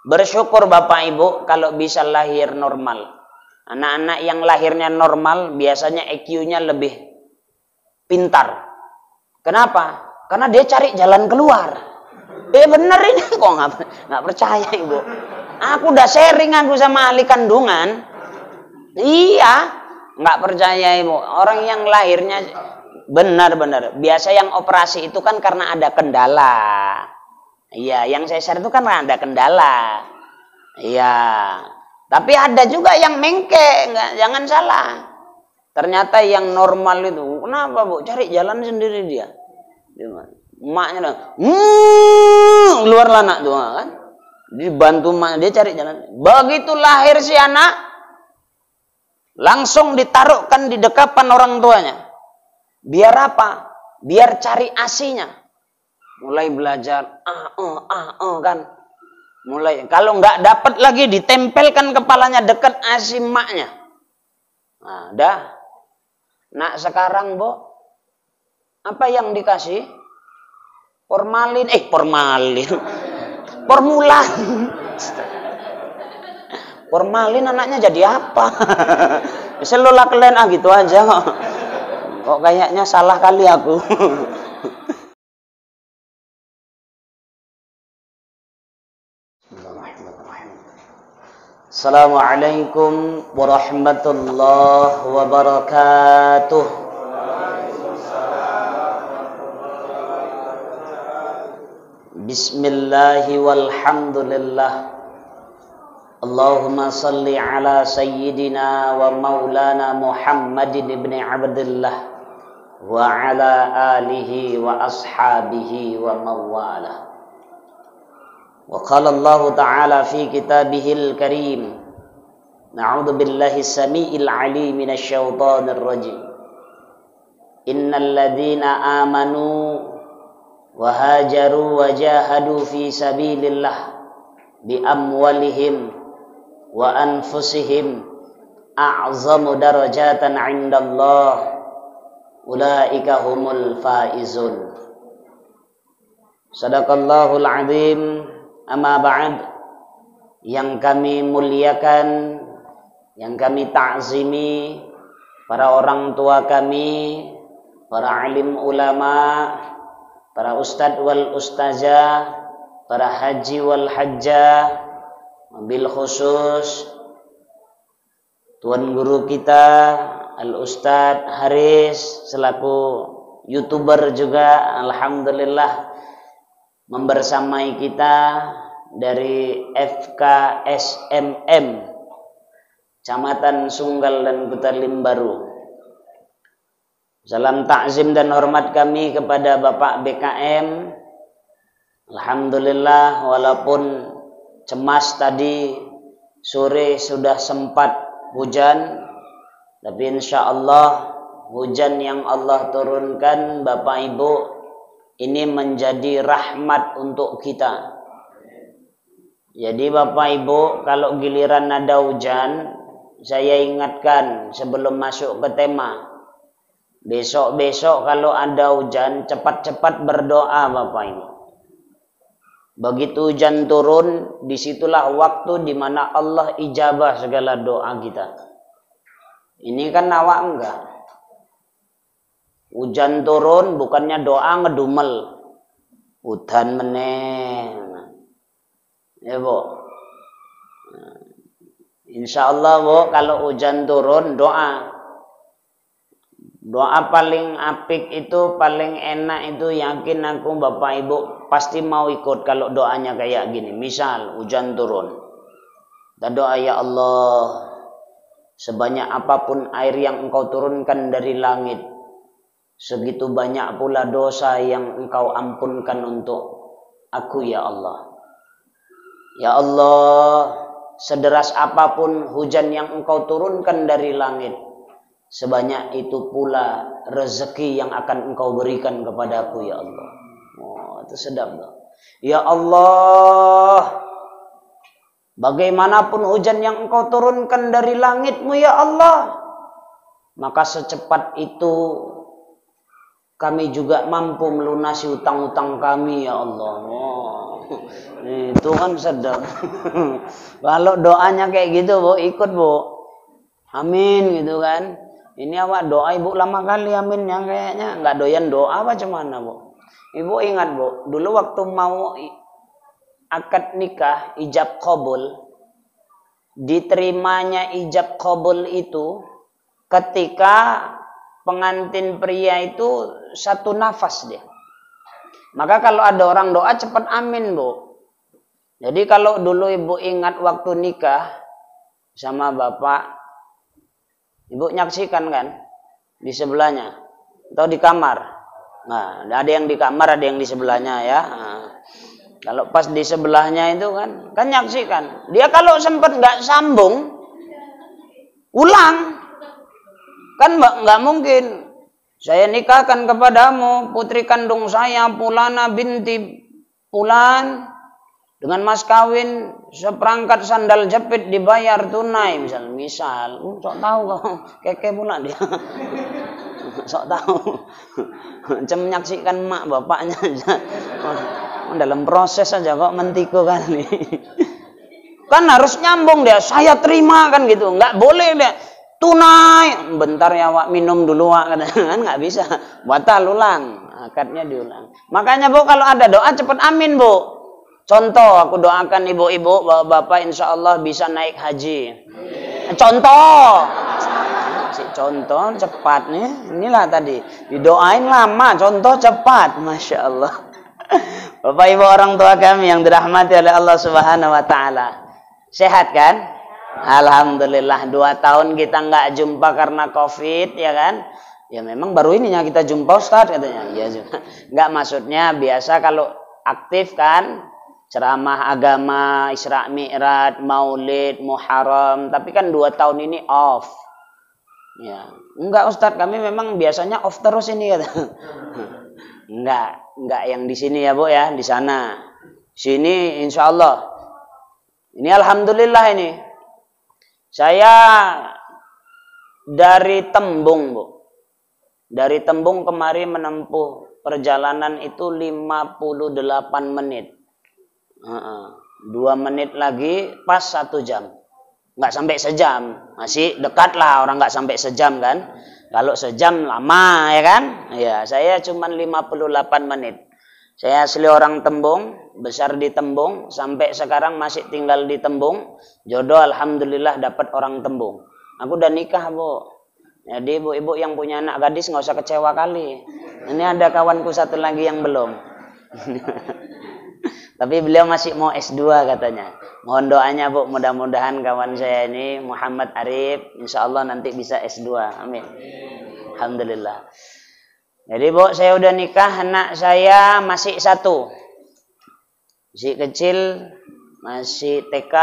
Bersyukur Bapak Ibu kalau bisa lahir normal. Anak-anak yang lahirnya normal biasanya IQ-nya lebih pintar. Kenapa? Karena dia cari jalan keluar. Bener ini kok nggak percaya Ibu. Aku udah sharing aku sama ahli kandungan. Iya, nggak percaya Ibu. Orang yang lahirnya benar-benar. Biasa yang operasi itu kan karena ada kendala. Iya, yang sesar itu kan ada kendala. Iya. Tapi ada juga yang mengke, jangan salah. Ternyata yang normal itu, kenapa Bu? Cari jalan sendiri dia. Emaknya dah, keluarlah anak tuh kan. Dibantu emak, dia cari jalan. Begitu lahir si anak, langsung ditaruhkan di dekapan orang tuanya. Biar apa? Biar cari asinya. Mulai belajar kan. Mulai kalau nggak dapat lagi ditempelkan kepalanya dekat asi maknya. Nah, dah. Nak sekarang, Bu, apa yang dikasih? Formalin. Formulan. Formalin anaknya jadi apa? Selola kalian gitu aja kok. Kok kayaknya salah kali aku. Assalamualaikum warahmatullahi wabarakatuh. Bismillahi walhamdulillah. Allahumma salli ala sayyidina wa maulana Muhammadin ibn Abdullah wa ala alihi wa ashabihi wa mawalah. Wa qala Allah ta'ala fi kitabihil karim, na'udzu billahi samii'il 'aliim minasy syaithaanir rajiim. Innal ladzina amanu wa hajaru wa jahadu fi sabilillah bi amwalihim wa anfusihim a'zamu darajatan 'indallah ulaika humul faizun. Shadaqallahul 'azim. Amma ba'd, yang kami muliakan, yang kami ta'zimi, para orang tua kami, para alim ulama, para ustadz wal ustazah, para haji wal hajjah, bil khusus tuan guru kita Al Ustadz Haris selaku YouTuber juga, alhamdulillah membersamai kita dari FKSMM Kecamatan Sunggal dan Kota Limbaru. Salam takzim dan hormat kami kepada Bapak BKM. Alhamdulillah walaupun cemas tadi sore sudah sempat hujan, tapi insya Allah hujan yang Allah turunkan Bapak Ibu ini menjadi rahmat untuk kita. Jadi Bapak Ibu, kalau giliran ada hujan, saya ingatkan sebelum masuk ke tema. Besok-besok kalau ada hujan, cepat-cepat berdoa Bapak Ibu. Begitu hujan turun, disitulah waktu di mana Allah ijabah segala doa kita. Ini kan awak enggak. Hujan turun bukannya doa ngedumel. Udan meneh. Ya Bu. Insya Allah Bu, kalau hujan turun doa. Doa paling apik itu, paling enak itu, yakin aku Bapak Ibu pasti mau ikut kalau doanya kayak gini. Misal hujan turun. Kita doa, ya Allah, sebanyak apapun air yang Engkau turunkan dari langit, segitu banyak pula dosa yang Engkau ampunkan untuk aku ya Allah. Ya Allah, sederas apapun hujan yang Engkau turunkan dari langit, sebanyak itu pula rezeki yang akan Engkau berikan kepadaku ya Allah. Oh, itu sedap loh. Ya Allah, bagaimanapun hujan yang Engkau turunkan dari langit-Mu ya Allah, maka secepat itu kami juga mampu melunasi utang-utang kami ya Allah. Itu kan sedang. Kalau doanya kayak gitu, Bu, ikut, Bu. Amin gitu kan. Ini awak doa Ibu lama kali aminnya kayaknya. Nggak doyan doa apa cuman, Bu. Ibu ingat, Bu, dulu waktu mau akad nikah, ijab qabul, diterimanya ijab qabul itu ketika pengantin pria itu satu nafas dia. Maka kalau ada orang doa cepat amin, Bu. Jadi kalau dulu Ibu ingat waktu nikah sama bapak, Ibu nyaksikan kan di sebelahnya atau di kamar. Nah, ada yang di kamar, ada yang di sebelahnya ya. Nah, kalau pas di sebelahnya itu kan nyaksikan. Dia kalau sempat nggak sambung, ulang. Kan nggak mungkin. Saya nikahkan kepadamu putri kandung saya Pulana binti Pulan dengan mas kawin seperangkat sandal jepit dibayar tunai misal. Sok tahu kau keke pula dia. Sok tahu. Macam menyaksikan mak bapaknya aja. Dalam proses aja kok mentiko kali. Kan harus nyambung dia. Saya terima kan gitu. Nggak boleh dia. Tunai, bentar ya Wak, minum dulu Wak, kan nggak bisa, batal, ulang, akadnya diulang. Makanya Bu, kalau ada doa cepat amin Bu. Contoh, aku doakan ibu-ibu, bapak insya Allah bisa naik haji. Contoh, contoh cepat nih, inilah tadi didoain lama, contoh cepat, masya Allah. Bapak ibu orang tua kami yang dirahmati oleh Allah Subhanahu Wa Taala, sehat kan? Alhamdulillah 2 tahun kita nggak jumpa karena COVID ya kan? Ya memang baru ininya kita jumpa Ustaz katanya. Iya juga. Nggak, maksudnya biasa kalau aktif kan ceramah agama, Isra Mi'raj, Maulid, Muharram. Tapi kan 2 tahun ini off. Ya enggak Ustaz, kami memang biasanya off terus ini kata. Enggak yang di sini ya Bu ya, di sana. Sini insya Allah. Ini alhamdulillah ini. Saya dari Tembung, Bu. Dari Tembung kemarin menempuh perjalanan itu 58 menit. 2 menit lagi pas 1 jam. Nggak sampai sejam. Masih dekat lah, orang nggak sampai sejam kan. Kalau sejam lama ya kan. Ya, saya cuma 58 menit. Saya asli orang Tembung, besar di Tembung, sampai sekarang masih tinggal di Tembung. Jodoh alhamdulillah dapat orang Tembung. Aku udah nikah, Bu. Jadi ibu-ibu yang punya anak gadis nggak usah kecewa kali. Ini ada kawanku satu lagi yang belum. Tapi beliau masih mau S2 katanya. Mohon doanya Bu, mudah-mudahan kawan saya ini Muhammad Arif insya Allah nanti bisa S2. Amin. Alhamdulillah. Jadi Bu, saya udah nikah, anak saya masih 1. Masih kecil, masih TK.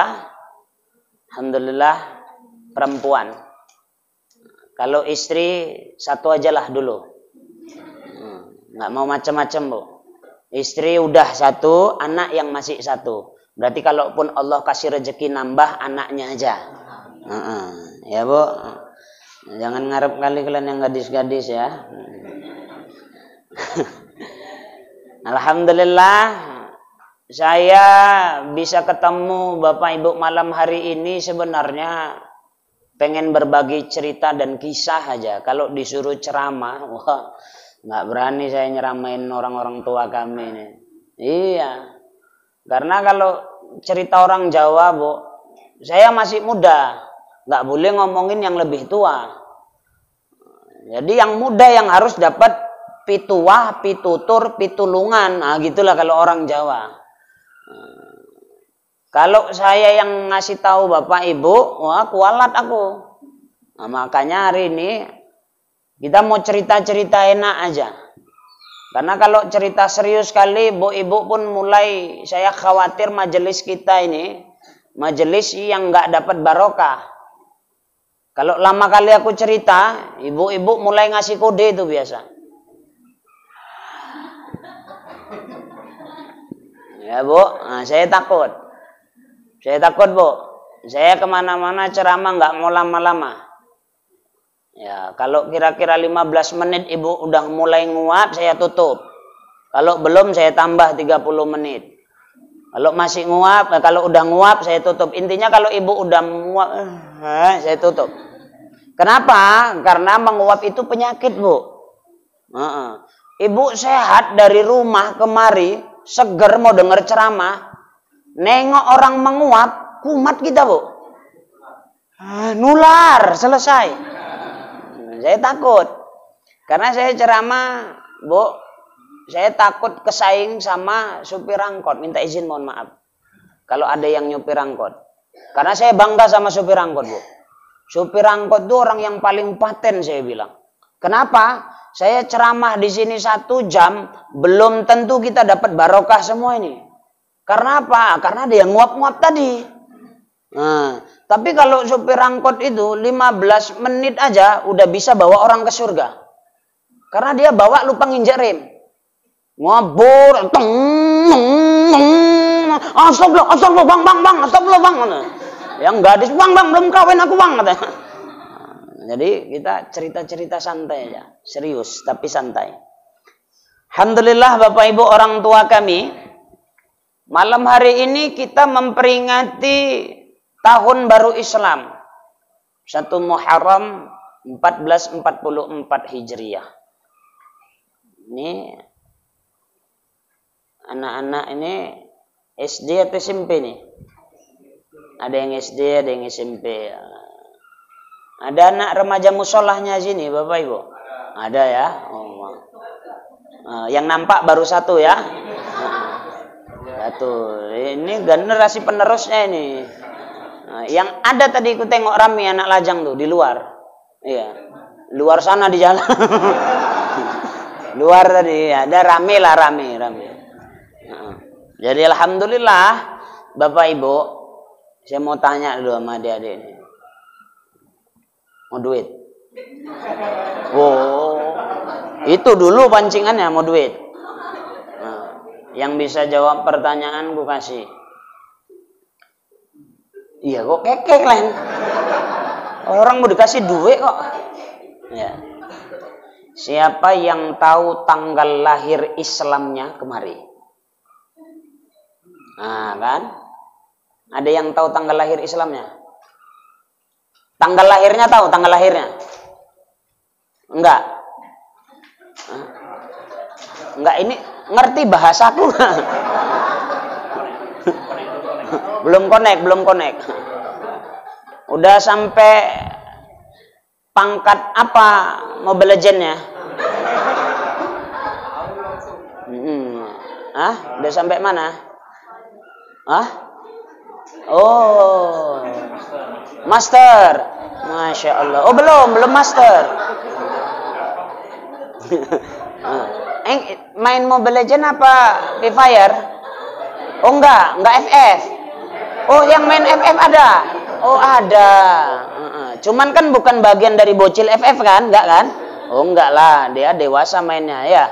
Alhamdulillah perempuan. Kalau istri 1 aja lah dulu. Nggak mau macam-macam Bu. Istri udah 1, anak yang masih 1. Berarti kalaupun Allah kasih rezeki nambah, anaknya aja. Ya Bu. Jangan ngarep kali kalian yang gadis-gadis ya. Alhamdulillah saya bisa ketemu Bapak Ibu malam hari ini sebenarnya pengen berbagi cerita dan kisah aja. Kalau disuruh ceramah, wah nggak berani saya nyeramain orang-orang tua kami ini. Iya, karena kalau cerita orang Jawa Bu, saya masih muda, nggak boleh ngomongin yang lebih tua. Jadi yang muda yang harus dapat pituwah, pitutur, pitulungan. Nah gitulah kalau orang Jawa. Kalau saya yang ngasih tahu Bapak Ibu, wah kualat aku. Nah, makanya hari ini kita mau cerita-cerita enak aja. Karena kalau cerita serius sekali, ibu-ibu pun mulai, saya khawatir majelis kita ini, majelis yang nggak dapat barokah. Kalau lama kali aku cerita, ibu-ibu mulai ngasih kode itu biasa. Ya Bu, nah, saya takut. Saya takut Bu. Saya kemana-mana ceramah nggak mau lama-lama. Ya, kalau kira-kira 15 menit ibu udah mulai nguap, saya tutup. Kalau belum, saya tambah 30 menit. Kalau masih nguap, kalau udah nguap, saya tutup. Intinya kalau ibu udah nguap, saya tutup. Kenapa? Karena menguap itu penyakit, Bu. Ibu sehat dari rumah kemari, seger mau dengar ceramah, nengok orang menguap, kumat kita, Bu. Nular, selesai. Saya takut. Karena saya ceramah, Bu, saya takut kesaing sama supir angkot. Minta izin, mohon maaf. Kalau ada yang nyupir angkot. Karena saya bangga sama supir angkot, Bu. Supir angkot itu orang yang paling paten, saya bilang. Kenapa? Saya ceramah di sini 1 jam, belum tentu kita dapat barokah semua ini. Karena apa? Karena dia nguap-nguap tadi. Nah, tapi kalau supir angkot itu 15 menit aja udah bisa bawa orang ke surga. Karena dia bawa lupa nginjek rem. Ngabur, astagfirullah, bang, astagfirullah, bang. Yang gadis, bang, belum kawin aku, bang, katanya. Jadi kita cerita-cerita santai aja, serius tapi santai. Alhamdulillah Bapak Ibu orang tua kami, malam hari ini kita memperingati tahun baru Islam, 1 Muharram 1444 Hijriah. Ini anak-anak ini SD atau SMP nih? Ada yang SD, ada yang SMP. Ada anak remaja musolahnya sini, Bapak Ibu? Ada ya? Oh. Yang nampak baru 1 ya? 1. Ini generasi penerusnya ini. Yang ada tadi aku tengok rame anak lajang tuh di luar. Iya. Luar sana di jalan. Luar tadi ada rame lah, rame. Jadi alhamdulillah Bapak Ibu, saya mau tanya dulu sama adik-adik ini. Mau duit? Oh, itu dulu pancingannya mau duit. Nah, yang bisa jawab pertanyaan gue kasih. Iya kok kekek lain. Orang mau dikasih duit kok. Ya. Siapa yang tahu tanggal lahir Islamnya kemari? Nah kan? Ada yang tahu tanggal lahir Islamnya? Tanggal lahirnya tahu tanggal lahirnya? Enggak. Enggak, ini ngerti bahasaku. Belum connect. Udah sampai pangkat apa Mobile Legends-nya? Udah sampai mana? Oh, Master. Masya Allah. Oh belum Master. Main Mobile Legends apa Free Fire? Oh enggak FF. Oh yang main FF ada. Oh ada. Cuman kan bukan bagian dari bocil FF kan? Enggak kan? Oh enggak lah, dia dewasa mainnya ya.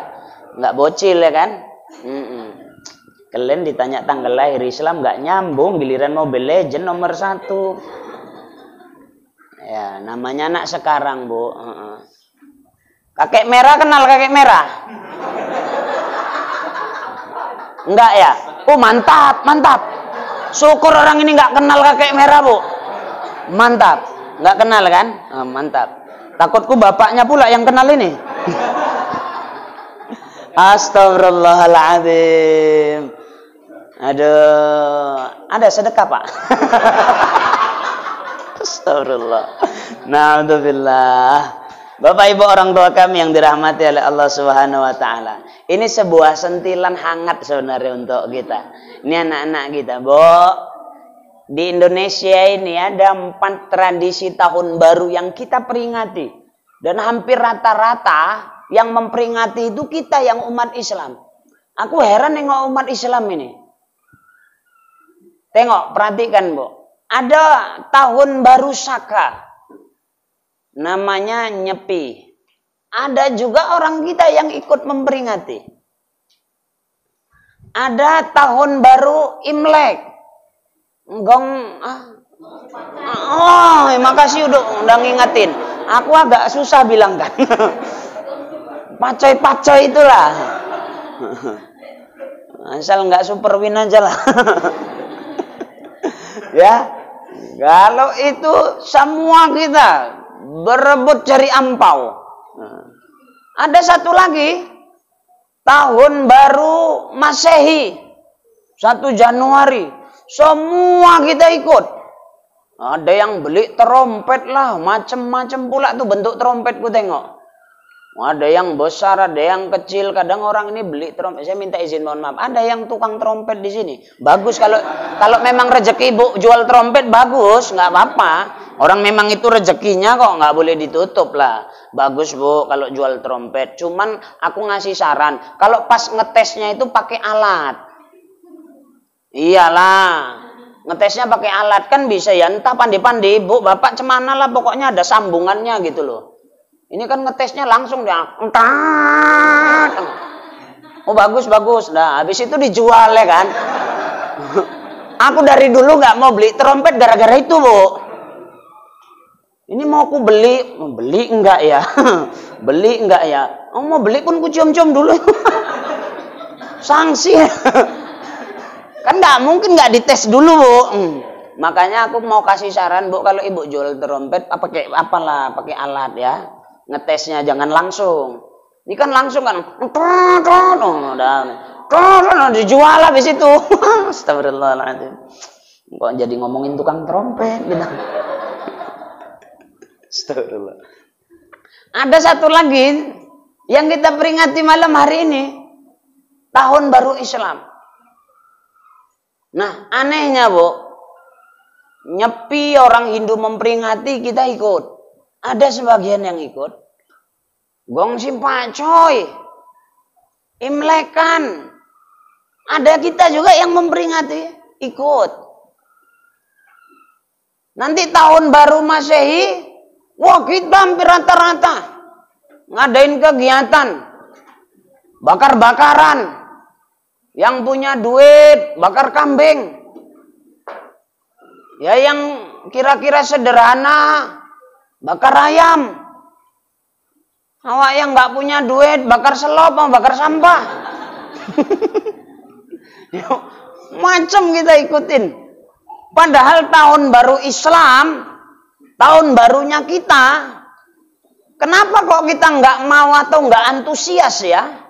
Enggak bocil ya kan? Kalian ditanya tanggal lahir Islam enggak nyambung, giliran Mobile Legends nomor 1. Ya, namanya anak sekarang, Bu. Kakek merah, kenal kakek merah? Enggak ya? Oh, mantap. Syukur orang ini enggak kenal kakek merah, Bu. Mantap. Enggak kenal kan? Mantap. Takutku bapaknya pula yang kenal ini. Astagfirullahaladzim. Aduh, ada sedekah, Pak? Astagfirullah. Na'udzubillah. Bapak Ibu orang tua kami yang dirahmati oleh Allah Subhanahu wa taala. Ini sebuah sentilan hangat sebenarnya untuk kita. Ini anak-anak kita, Bu. Di Indonesia ini ada 4 tradisi tahun baru yang kita peringati. Dan hampir rata-rata yang memperingati itu kita yang umat Islam. Aku heran nengok umat Islam ini. Tengok, perhatikan, Bu. Ada tahun baru Saka. Namanya Nyepi. Ada juga orang kita yang ikut memperingati. Ada tahun baru Imlek. Makasih udah ngingetin. Aku agak susah bilang kan. Pacoy-pacoy itulah. Asal nggak super win aja lah. Ya. Kalau itu semua kita berebut cari ampau. Ada satu lagi, tahun baru Masehi, 1 Januari, semua kita ikut. Ada yang beli trompet lah, macem-macem pula tuh bentuk trompet ku tengok. Ada yang besar, ada yang kecil. Kadang orang ini beli trompet. Saya minta izin, mohon maaf. Ada yang tukang trompet di sini. Bagus kalau memang rezeki Bu jual trompet, bagus, nggak apa-apa. Orang memang itu rezekinya kok, nggak boleh ditutup lah. Bagus Bu kalau jual trompet. Cuman aku ngasih saran, kalau pas ngetesnya itu pakai alat. Iyalah, ngetesnya pakai alat kan bisa ya. Entah pandai-pandai Bu, Bapak cemana lah, pokoknya ada sambungannya gitu loh. Ini kan ngetesnya langsung dia. Oh bagus. Nah habis itu dijual ya kan. Aku dari dulu nggak mau beli trompet gara-gara itu Bu. Ini mau aku beli enggak ya? Beli enggak ya? Oh mau beli pun ku cium-cium dulu. Sanksi. Kan nggak mungkin nggak dites dulu Bu. Makanya aku mau kasih saran Bu, kalau ibu jual trompet pakai alat ya. Ngetesnya jangan langsung. Ini kan langsung kan. Dijual habis itu. Astagfirullahaladzim. Kok jadi ngomongin tukang trompet gitu. Astagfirullah. Ada satu lagi yang kita peringati malam hari ini, tahun baru Islam. Nah, anehnya Bu, nyepi orang Hindu memperingati, kita ikut. Ada sebagian yang ikut. Gongsi pacoy, Imlekan. Ada kita juga yang memperingati, ikut. Nanti tahun baru Masehi, wah kita hampir rata-rata ngadain kegiatan, bakar-bakaran. Yang punya duit, bakar kambing. Ya yang kira-kira sederhana, bakar ayam. Awak yang nggak punya duit, bakar selop, bakar sampah. Macam kita ikutin. Padahal tahun baru Islam, tahun barunya kita. Kenapa kok kita nggak mau atau nggak antusias ya?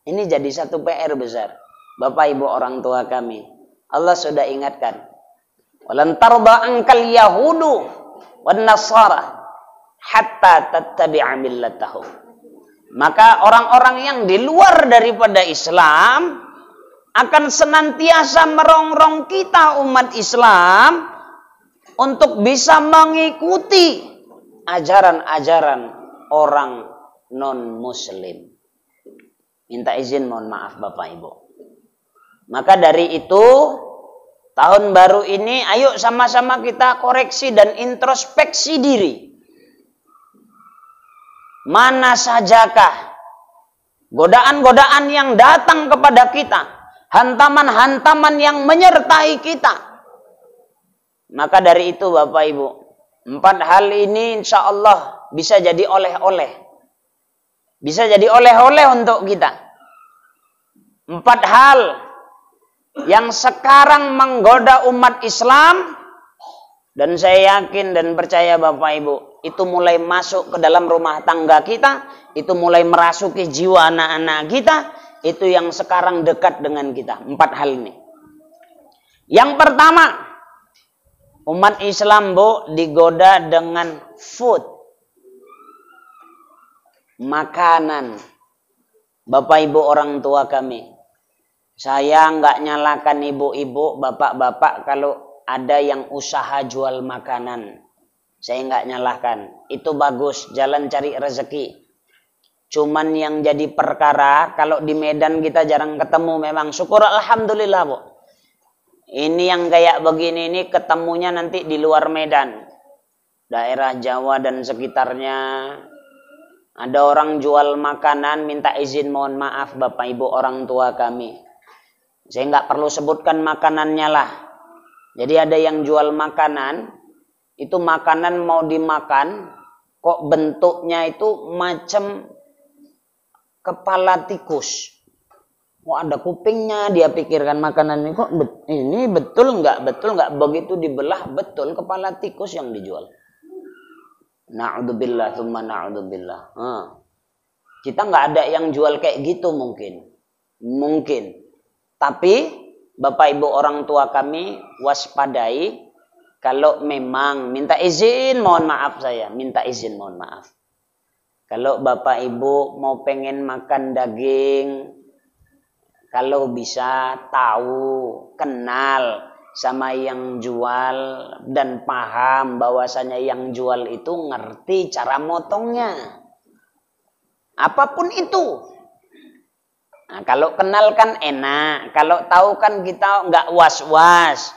Ini jadi satu PR besar. Bapak ibu orang tua kami, Allah sudah ingatkan. Walan tarda ankal yahudu wan nasara hatta tattabi'a millatahum. Maka orang-orang yang di luar daripada Islam akan senantiasa merongrong kita umat Islam untuk bisa mengikuti ajaran-ajaran orang non-muslim. Minta izin, mohon maaf Bapak Ibu. Maka dari itu, tahun baru ini ayo sama-sama kita koreksi dan introspeksi diri. Mana sajakah godaan-godaan yang datang kepada kita, hantaman-hantaman yang menyertai kita. Maka dari itu Bapak Ibu, 4 hal ini insya Allah bisa jadi oleh-oleh. Bisa jadi oleh-oleh untuk kita. 4 hal yang sekarang menggoda umat Islam, dan saya yakin dan percaya Bapak Ibu, itu mulai masuk ke dalam rumah tangga kita, itu mulai merasuki jiwa anak-anak kita, itu yang sekarang dekat dengan kita. 4 hal ini. Yang pertama, umat Islam Bu digoda dengan food, makanan. Bapak Ibu orang tua kami, saya nggak nyalakan ibu-ibu, bapak-bapak kalau ada yang usaha jual makanan. Saya nggak nyalahkan. Itu bagus, jalan cari rezeki. Cuman yang jadi perkara, kalau di Medan kita jarang ketemu, memang syukur alhamdulillah Bu. Ini yang kayak begini ini ketemunya nanti di luar Medan. Daerah Jawa dan sekitarnya. Ada orang jual makanan, minta izin mohon maaf Bapak Ibu orang tua kami. Saya nggak perlu sebutkan makanannya lah. Jadi ada yang jual makanan, itu makanan mau dimakan, kok bentuknya itu macam kepala tikus. Oh, ada kupingnya, dia pikirkan makanan ini kok ini betul nggak? Betul nggak? Begitu dibelah betul kepala tikus yang dijual. Na'udzubillah, tsumma na'udzubillah. Kita nggak ada yang jual kayak gitu mungkin. Tapi Bapak Ibu orang tua kami waspadai kalau memang minta izin, mohon maaf saya, minta izin, mohon maaf. Kalau Bapak Ibu mau pengen makan daging, kalau bisa tahu, kenal sama yang jual dan paham bahwasanya yang jual itu ngerti cara motongnya. Apapun itu. Nah, kalau kenal kan enak, kalau tahu kan kita nggak was-was.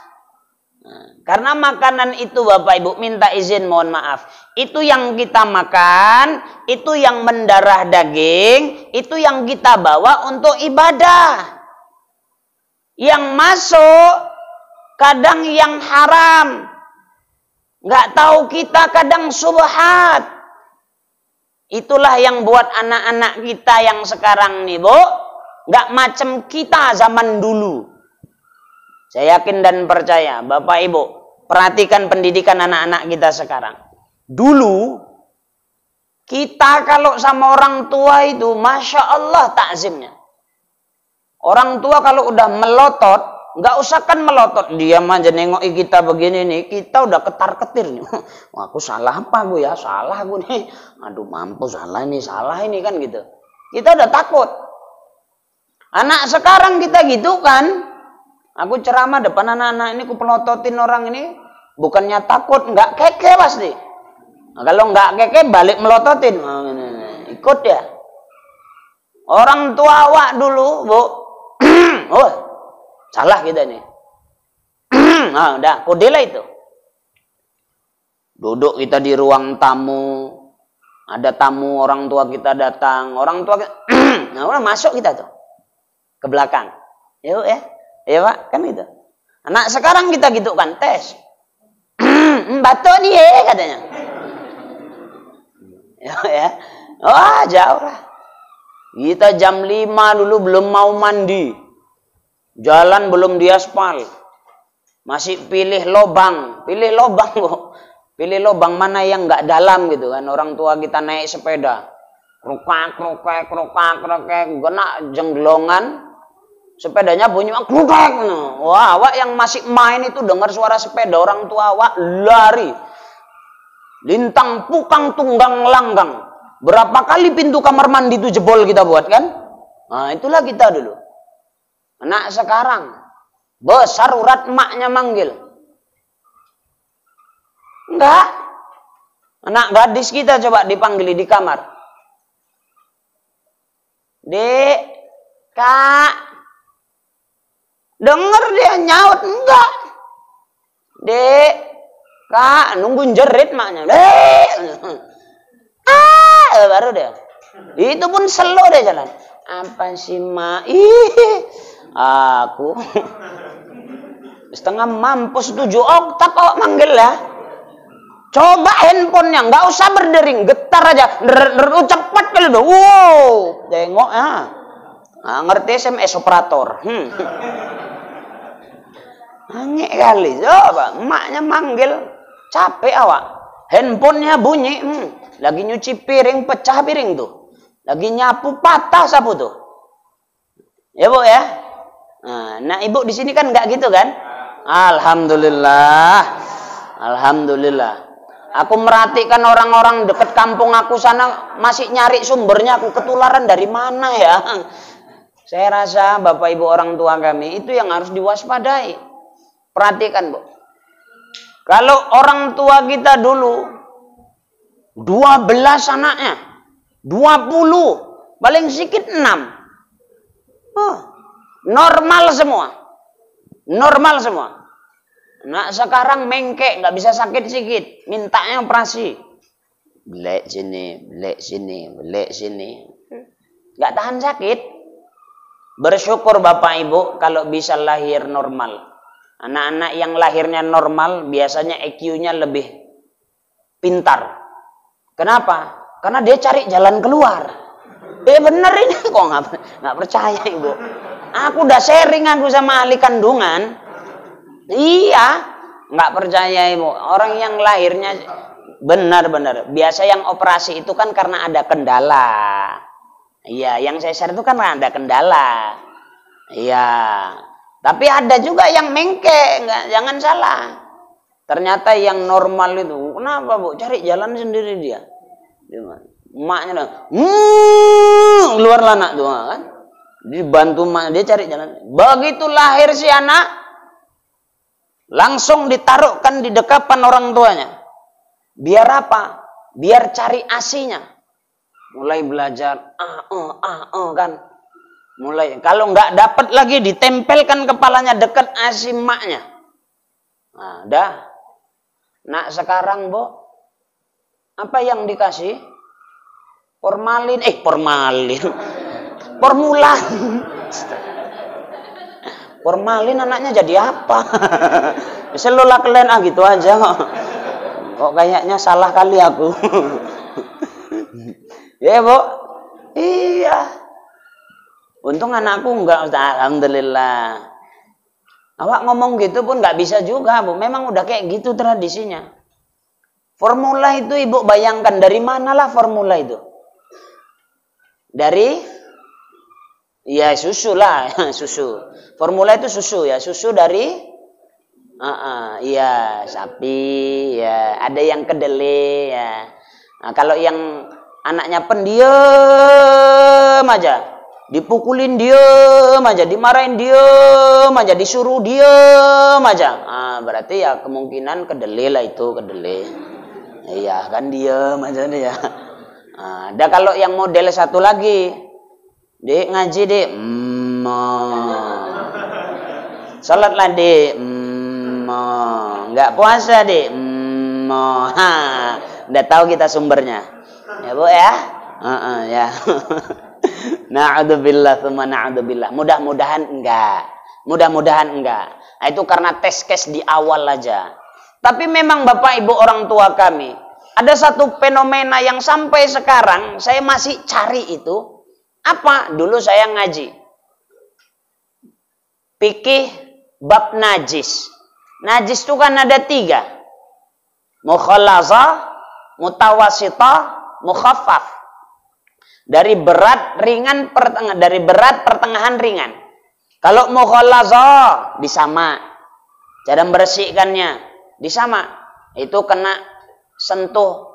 Nah, karena makanan itu Bapak Ibu minta izin mohon maaf. Itu yang kita makan, itu yang mendarah daging, itu yang kita bawa untuk ibadah. Yang masuk kadang yang haram. Nggak tahu kita kadang subhat. Itulah yang buat anak-anak kita yang sekarang nih, Bu. Nggak macam kita zaman dulu. Saya yakin dan percaya, Bapak Ibu, perhatikan pendidikan anak-anak kita sekarang. Dulu, kita kalau sama orang tua itu, Masya Allah takzimnya. Orang tua kalau udah melotot, nggak usah kan melotot. Dia aja nengoki kita begini nih, kita udah ketar-ketir nih. Wah, aku salah apa gue ya? Salah gue nih. Aduh mampus, salah ini kan gitu. Kita udah takut. Anak sekarang kita gitu kan. Aku ceramah depan anak-anak ini, aku pelototin orang ini. Bukannya takut, nggak keke pasti. Nah, kalau nggak keke, balik melototin. Ikut ya. Orang tua awak dulu, Bu. Oh, salah kita nih. Nah, udah, kodelah itu. Duduk kita di ruang tamu. Ada tamu, orang tua kita datang. Orang tua kita, nah udah masuk kita tuh. Ke belakang. Yuk ya. Ya Pak, kan gitu. Anak sekarang kita gitu kan, tes. Batuk dia katanya. Ya. Wah, jauh lah. Kita jam 5 dulu belum mau mandi. Jalan belum diaspal. Masih pilih lobang. Pilih lobang, Bu. Pilih lobang mana yang nggak dalam gitu kan. Orang tua kita naik sepeda. Krokak, kena jengglongan. Sepedanya bunyi krokak. Wah, awak yang masih main itu dengar suara sepeda orang tua awak lari. Lintang pukang tunggang langgang. Berapa kali pintu kamar mandi itu jebol kita buat kan? Nah, itulah kita dulu. Anak sekarang besar urat emaknya manggil. Enggak. Anak gadis kita coba dipanggil di kamar. Dek, Kak. Dengar dia nyaut, enggak. Dek, Kak, nungguin jerit maknya. Dek. Baru dia. Itu pun slow dia jalan. Apa sih, Mak? Aku setengah mampus 7 oktav kok manggil ya. Coba handphonenya, nggak usah berdering, getar aja. Cepat kali tuh. Wow, tengok ya. Nah, ngerti SMS operator. Aneh kali. Coba, emaknya manggil. Capek awak. Handphonenya bunyi. Lagi nyuci piring, pecah piring tuh. Lagi nyapu, patah sapu tuh. Ya, Bu ya? Nah, Ibu di sini kan nggak gitu kan? Alhamdulillah. Alhamdulillah. Aku merhatikan orang-orang dekat kampung aku sana masih nyari sumbernya. Aku ketularan dari mana ya? Saya rasa Bapak Ibu orang tua kami itu yang harus diwaspadai. Perhatikan, Bu. Kalau orang tua kita dulu 12 anaknya, 20, paling sedikit 6. Normal semua. Normal semua. Nah, sekarang mengkek, nggak bisa sakit sikit, mintanya operasi. Belek sini, belek sini, belek sini. Nggak tahan sakit. Bersyukur Bapak Ibu kalau bisa lahir normal. Anak-anak yang lahirnya normal biasanya IQ-nya lebih pintar. Kenapa? Karena dia cari jalan keluar. Bener ini kok nggak percaya ibu. Aku udah sharing aku sama ahli kandungan. Iya, nggak percaya ibu. Orang yang lahirnya benar-benar. Biasa yang operasi itu kan karena ada kendala. Iya, yang sesar itu kan ada kendala. Iya. Tapi ada juga yang mengke, jangan salah. Ternyata yang normal itu, kenapa bu? Cari jalan sendiri dia. Emaknya keluarlah anak tuh kan. Dibantu emaknya, dia cari jalan. Begitu lahir si anak, langsung ditaruhkan di dekapan orang tuanya. Biar apa? Biar cari asinya. Mulai belajar, kan. Mulai, kalau nggak dapat lagi ditempelkan kepalanya dekat asi emaknya. Nah, dah. Nak sekarang, Bu, apa yang dikasih? Formalin. Formulan. Formalin anaknya jadi apa? Selola kalian gitu aja kok. Kok kayaknya salah kali aku. Ya, Bu. Iya. Untung anakku enggak, alhamdulillah. Awak ngomong gitu pun nggak bisa juga, Bu. Memang udah kayak gitu tradisinya. Formula itu ibu bayangkan dari manalah formula itu? Dari? Ya susu lah, susu. Formula itu susu ya, susu dari? Iya sapi, ya. Ada yang kedelai, ya. Nah, kalau yang anaknya pendiam aja. Dipukulin diem aja, dimarahin diem aja, disuruh diem aja. Berarti ya kemungkinan kedelai lah itu, kedelai. Iya kan diem aja nih ya. Ada kalau yang model satu lagi, Dek ngaji dek, salat lah dek, nggak puasa dek, udah tahu kita sumbernya, ya Bu ya, ya. Na'udzubillah tsumma na'udzubillah. Mudah-mudahan enggak. Nah, itu karena tes case di awal aja. Tapi memang Bapak Ibu orang tua kami, ada satu fenomena yang sampai sekarang saya masih cari itu. Apa? Dulu saya ngaji. Fikih bab najis. Najis itu kan ada 3. Mukhallazah, mutawassithah, mukhaffaf. Dari berat ringan dari berat pertengahan ringan. Kalau mukhallazah disama. Cara membersihkannya disama. Itu kena sentuh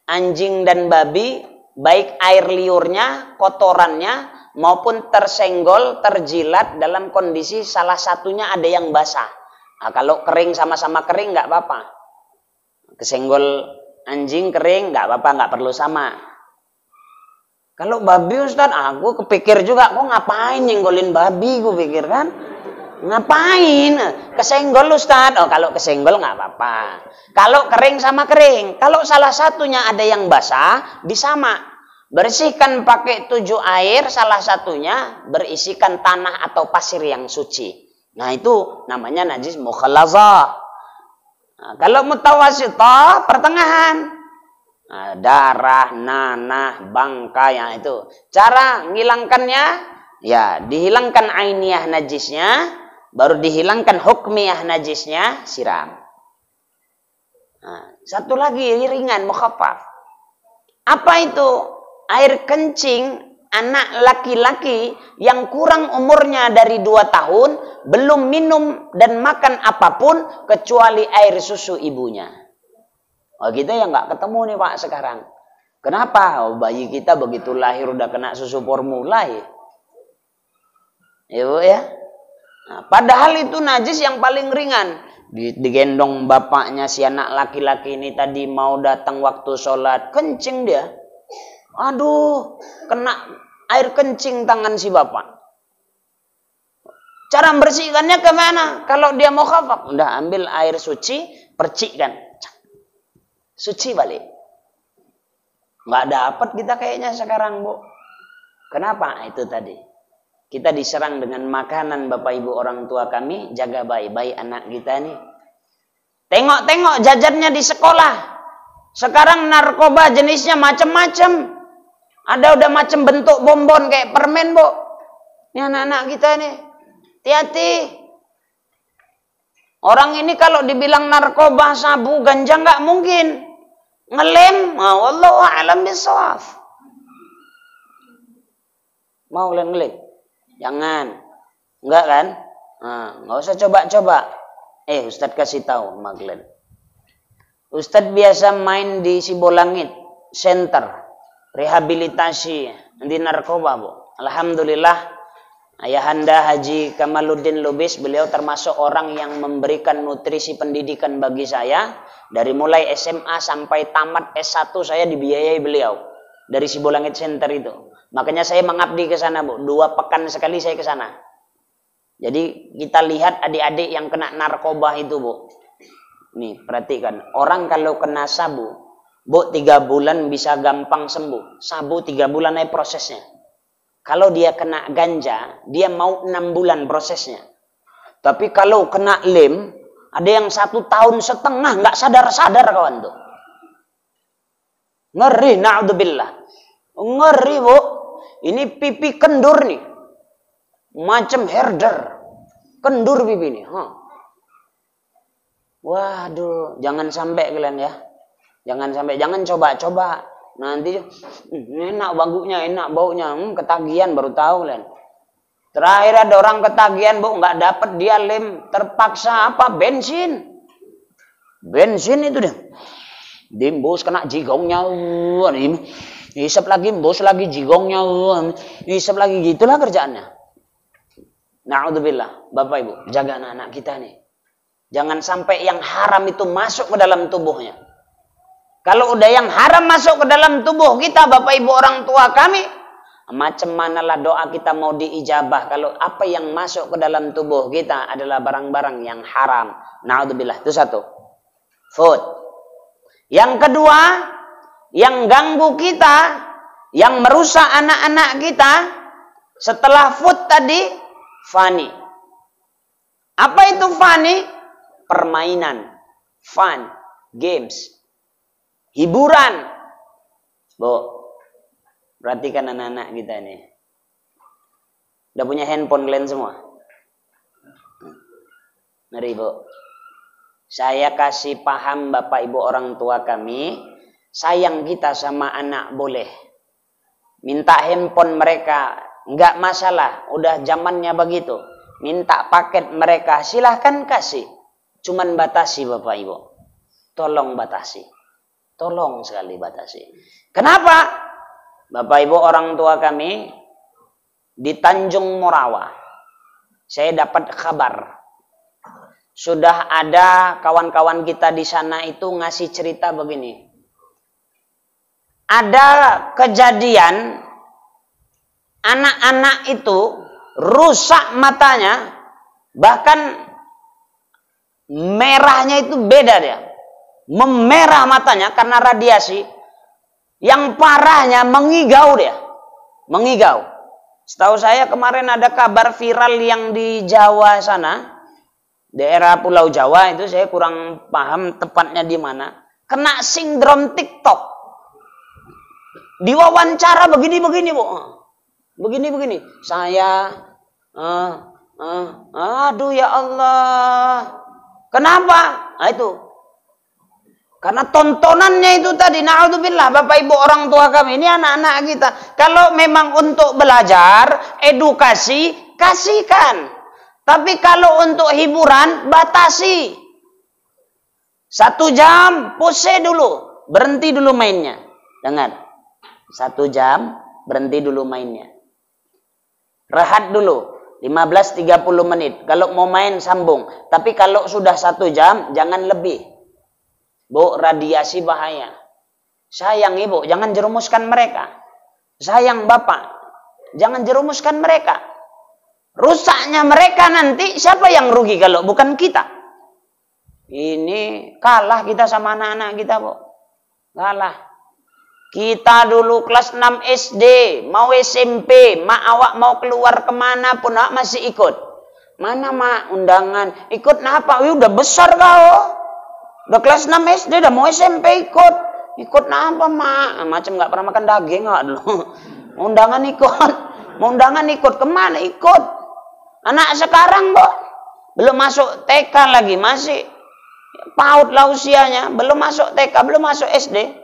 anjing dan babi, baik air liurnya, kotorannya maupun tersenggol, terjilat dalam kondisi salah satunya ada yang basah. Nah, kalau kering sama-sama kering nggak apa-apa. Kesenggol anjing kering nggak apa-apa, nggak perlu sama. Kalau babi Ustaz, aku kepikir juga, kok ngapain nyenggolin babi, gue pikir kan. Ngapain? Kesenggol Ustaz. Oh, kalau kesenggol nggak apa-apa. Kalau kering sama kering. Kalau salah satunya ada yang basah, disama. Bersihkan pakai 7 air, salah satunya berisikan tanah atau pasir yang suci. Nah, itu namanya najis mukhallazah. Nah, kalau mutawassithah, pertengahan. Nah, darah, nanah, bangkai, yang itu. Cara menghilangkannya, ya dihilangkan ainiyah najisnya, baru dihilangkan hukmiyah najisnya, siram. Nah, satu lagi ringan, mukhaffaf. Apa itu? Air kencing anak laki-laki yang kurang umurnya dari 2 tahun, belum minum dan makan apapun kecuali air susu ibunya. Oh, kita yang nggak ketemu nih Pak sekarang. Kenapa? Oh, bayi kita begitu lahir udah kena susu formula ya. Ya Bu ya. Nah, padahal itu najis yang paling ringan. Digendong bapaknya si anak laki-laki ini tadi mau datang waktu sholat, kencing dia. Aduh, kena air kencing tangan si bapak. Cara membersihkannya kemana? Kalau dia mau khafaf, udah ambil air suci, percikkan. Suci balik. Nggak dapat kita kayaknya sekarang, Bu. Kenapa? Itu tadi. Kita diserang dengan makanan Bapak Ibu orang tua kami. Jaga baik-baik anak kita nih. Tengok-tengok jajannya di sekolah. Sekarang narkoba jenisnya macam-macam. Ada udah macam bentuk bonbon kayak permen, Bu. Ini anak-anak kita nih. Hati-hati. Orang ini kalau dibilang narkoba, sabu, ganja nggak mungkin. Ngelem, wallahu a'lam bishawab. Mau ngelem? Jangan. Enggak kan? Nggak usah coba-coba. Ustadz kasih tahu, Maglen. Ustadz biasa main di Sibolangit Center rehabilitasi di narkoba, Bu. Alhamdulillah, Ayahanda Haji Kamaluddin Lubis, beliau termasuk orang yang memberikan nutrisi pendidikan bagi saya. Dari mulai SMA sampai tamat S1 saya dibiayai beliau dari Sibolangit Center itu. Makanya saya mengabdi ke sana, Bu. 2 pekan sekali saya ke sana. Jadi kita lihat adik-adik yang kena narkoba itu, Bu. Nih, perhatikan. Orang kalau kena sabu, Bu, 3 bulan bisa gampang sembuh. Sabu 3 bulan aja prosesnya. Kalau dia kena ganja, dia mau 6 bulan prosesnya. Tapi kalau kena lem, ada yang 1 tahun setengah nggak sadar-sadar, kawan tuh. Ngeri, na'udzubillah. Ngeri, Bu. Ini pipi kendur nih. Macam herder. Kendur pipi nih. Waduh, jangan sampai kalian ya. Jangan sampai, jangan coba-coba. Nanti enak bangkunya, enak baunya, ketagihan baru tahu kalian. Terakhir ada orang ketagihan, Bu, nggak dapat dia lem, terpaksa apa? Bensin. Bensin itu deh. Dimbus kena jigongnya. Hisap lagi, bos lagi jigongnya. Hisap lagi, gitulah kerjaannya. Na'udzubillah. Bapak Ibu, jaga anak-anak kita nih. Jangan sampai yang haram itu masuk ke dalam tubuhnya. Kalau udah yang haram masuk ke dalam tubuh kita, Bapak Ibu orang tua kami, macam manalah doa kita mau diijabah kalau apa yang masuk ke dalam tubuh kita adalah barang-barang yang haram. Na'udzubillah. Itu satu. Food. Yang kedua, yang ganggu kita, yang merusak anak-anak kita, setelah food tadi, fani. Apa itu fani? Permainan, fun, games, hiburan. Bu, perhatikan anak-anak kita ini. Udah punya handphone kalian semua? Mari, Bu. Saya kasih paham Bapak Ibu orang tua kami, sayang kita sama anak boleh. Minta handphone mereka, nggak masalah, udah zamannya begitu. Minta paket mereka, silahkan kasih. Cuman batasi, Bapak Ibu. Tolong batasi. Tolong sekali batasi. Kenapa? Bapak Ibu orang tua kami di Tanjung Morawa. Saya dapat kabar. Sudah ada kawan-kawan kita di sana itu ngasih cerita begini. Ada kejadian anak-anak itu rusak matanya, bahkan merahnya itu beda dia. Memerah matanya karena radiasi. Yang parahnya mengigau dia. Mengigau. Setahu saya kemarin ada kabar viral yang di Jawa sana. Daerah Pulau Jawa itu saya kurang paham tepatnya di mana. Kena sindrom TikTok. Diwawancara begini-begini, Bu. Begini-begini. Saya aduh ya Allah. Kenapa? Nah, itu. Karena tontonannya itu tadi, na'udzubillah, Bapak Ibu orang tua kami, ini anak-anak kita. Kalau memang untuk belajar, edukasi, kasihkan. Tapi kalau untuk hiburan, batasi. 1 jam, pause dulu. Berhenti dulu mainnya. Dengar. 1 jam, berhenti dulu mainnya. Rehat dulu. 15-30 menit. Kalau mau main sambung. Tapi kalau sudah 1 jam, jangan lebih. Bu, radiasi bahaya. Sayang Ibu, jangan jerumuskan mereka. Sayang Bapak, jangan jerumuskan mereka. Rusaknya mereka nanti, siapa yang rugi kalau bukan kita? Ini kalah kita sama anak-anak kita, Bu. Kalah. Kita dulu kelas 6 SD, mau SMP, mak awak mau keluar kemana pun awak masih ikut. Mana mak undangan? Ikut apa? Udah besar kau. Udah kelas 6 SD, udah mau SMP ikut. Ikut apa, Mak? Macam nggak pernah makan daging nggak dulu. Undangan ikut. Undangan ikut. Kemana ikut? Anak sekarang, Bu. Belum masuk TK lagi. Masih PAUD lah usianya. Belum masuk TK, belum masuk SD.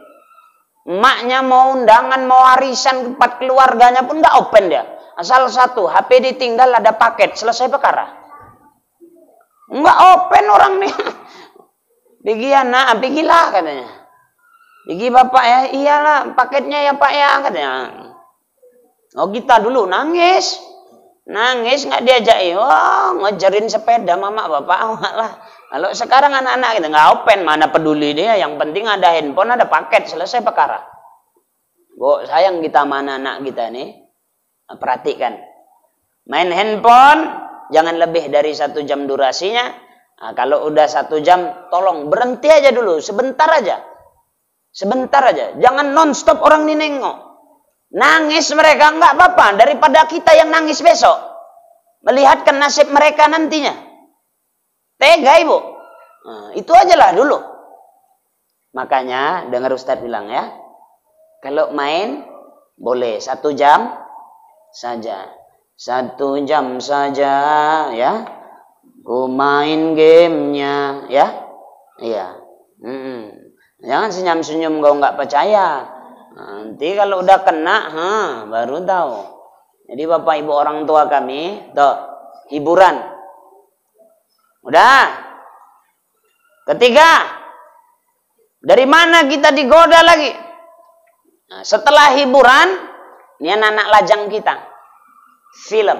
Emaknya mau undangan, mau warisan, tempat keluarganya pun nggak open dia. Asal satu, HP ditinggal ada paket. Selesai perkara. Nggak open orang nih. Pergi anak, pergilah katanya. Pergi bapak ya, iyalah paketnya ya pak ya katanya. Oh kita dulu nangis nggak diajak, wah ngejarin sepeda mama bapak lah. Kalau sekarang anak-anak kita nggak open, mana peduli dia. Yang penting ada handphone, ada paket, selesai perkara. Bu, sayang kita mana anak kita nih. Perhatikan, main handphone jangan lebih dari 1 jam durasinya. Nah, kalau udah 1 jam, tolong berhenti aja dulu, sebentar aja. Sebentar aja, jangan non-stop orang ini nengok. Nangis mereka nggak apa-apa, daripada kita yang nangis besok. Melihatkan nasib mereka nantinya. Tega ibu. Nah, itu aja lah dulu. Makanya, dengar Ustadz bilang ya, kalau main, boleh 1 jam saja. 1 jam saja ya. Ku main gamenya ya. Iya. Jangan senyum-senyum kau nggak percaya. Nanti kalau udah kena, baru tahu. Jadi bapak ibu orang tua kami, tuh hiburan. Udah. Ketiga, dari mana kita digoda lagi? Nah, setelah hiburan, ini anak-anak lajang kita. Film.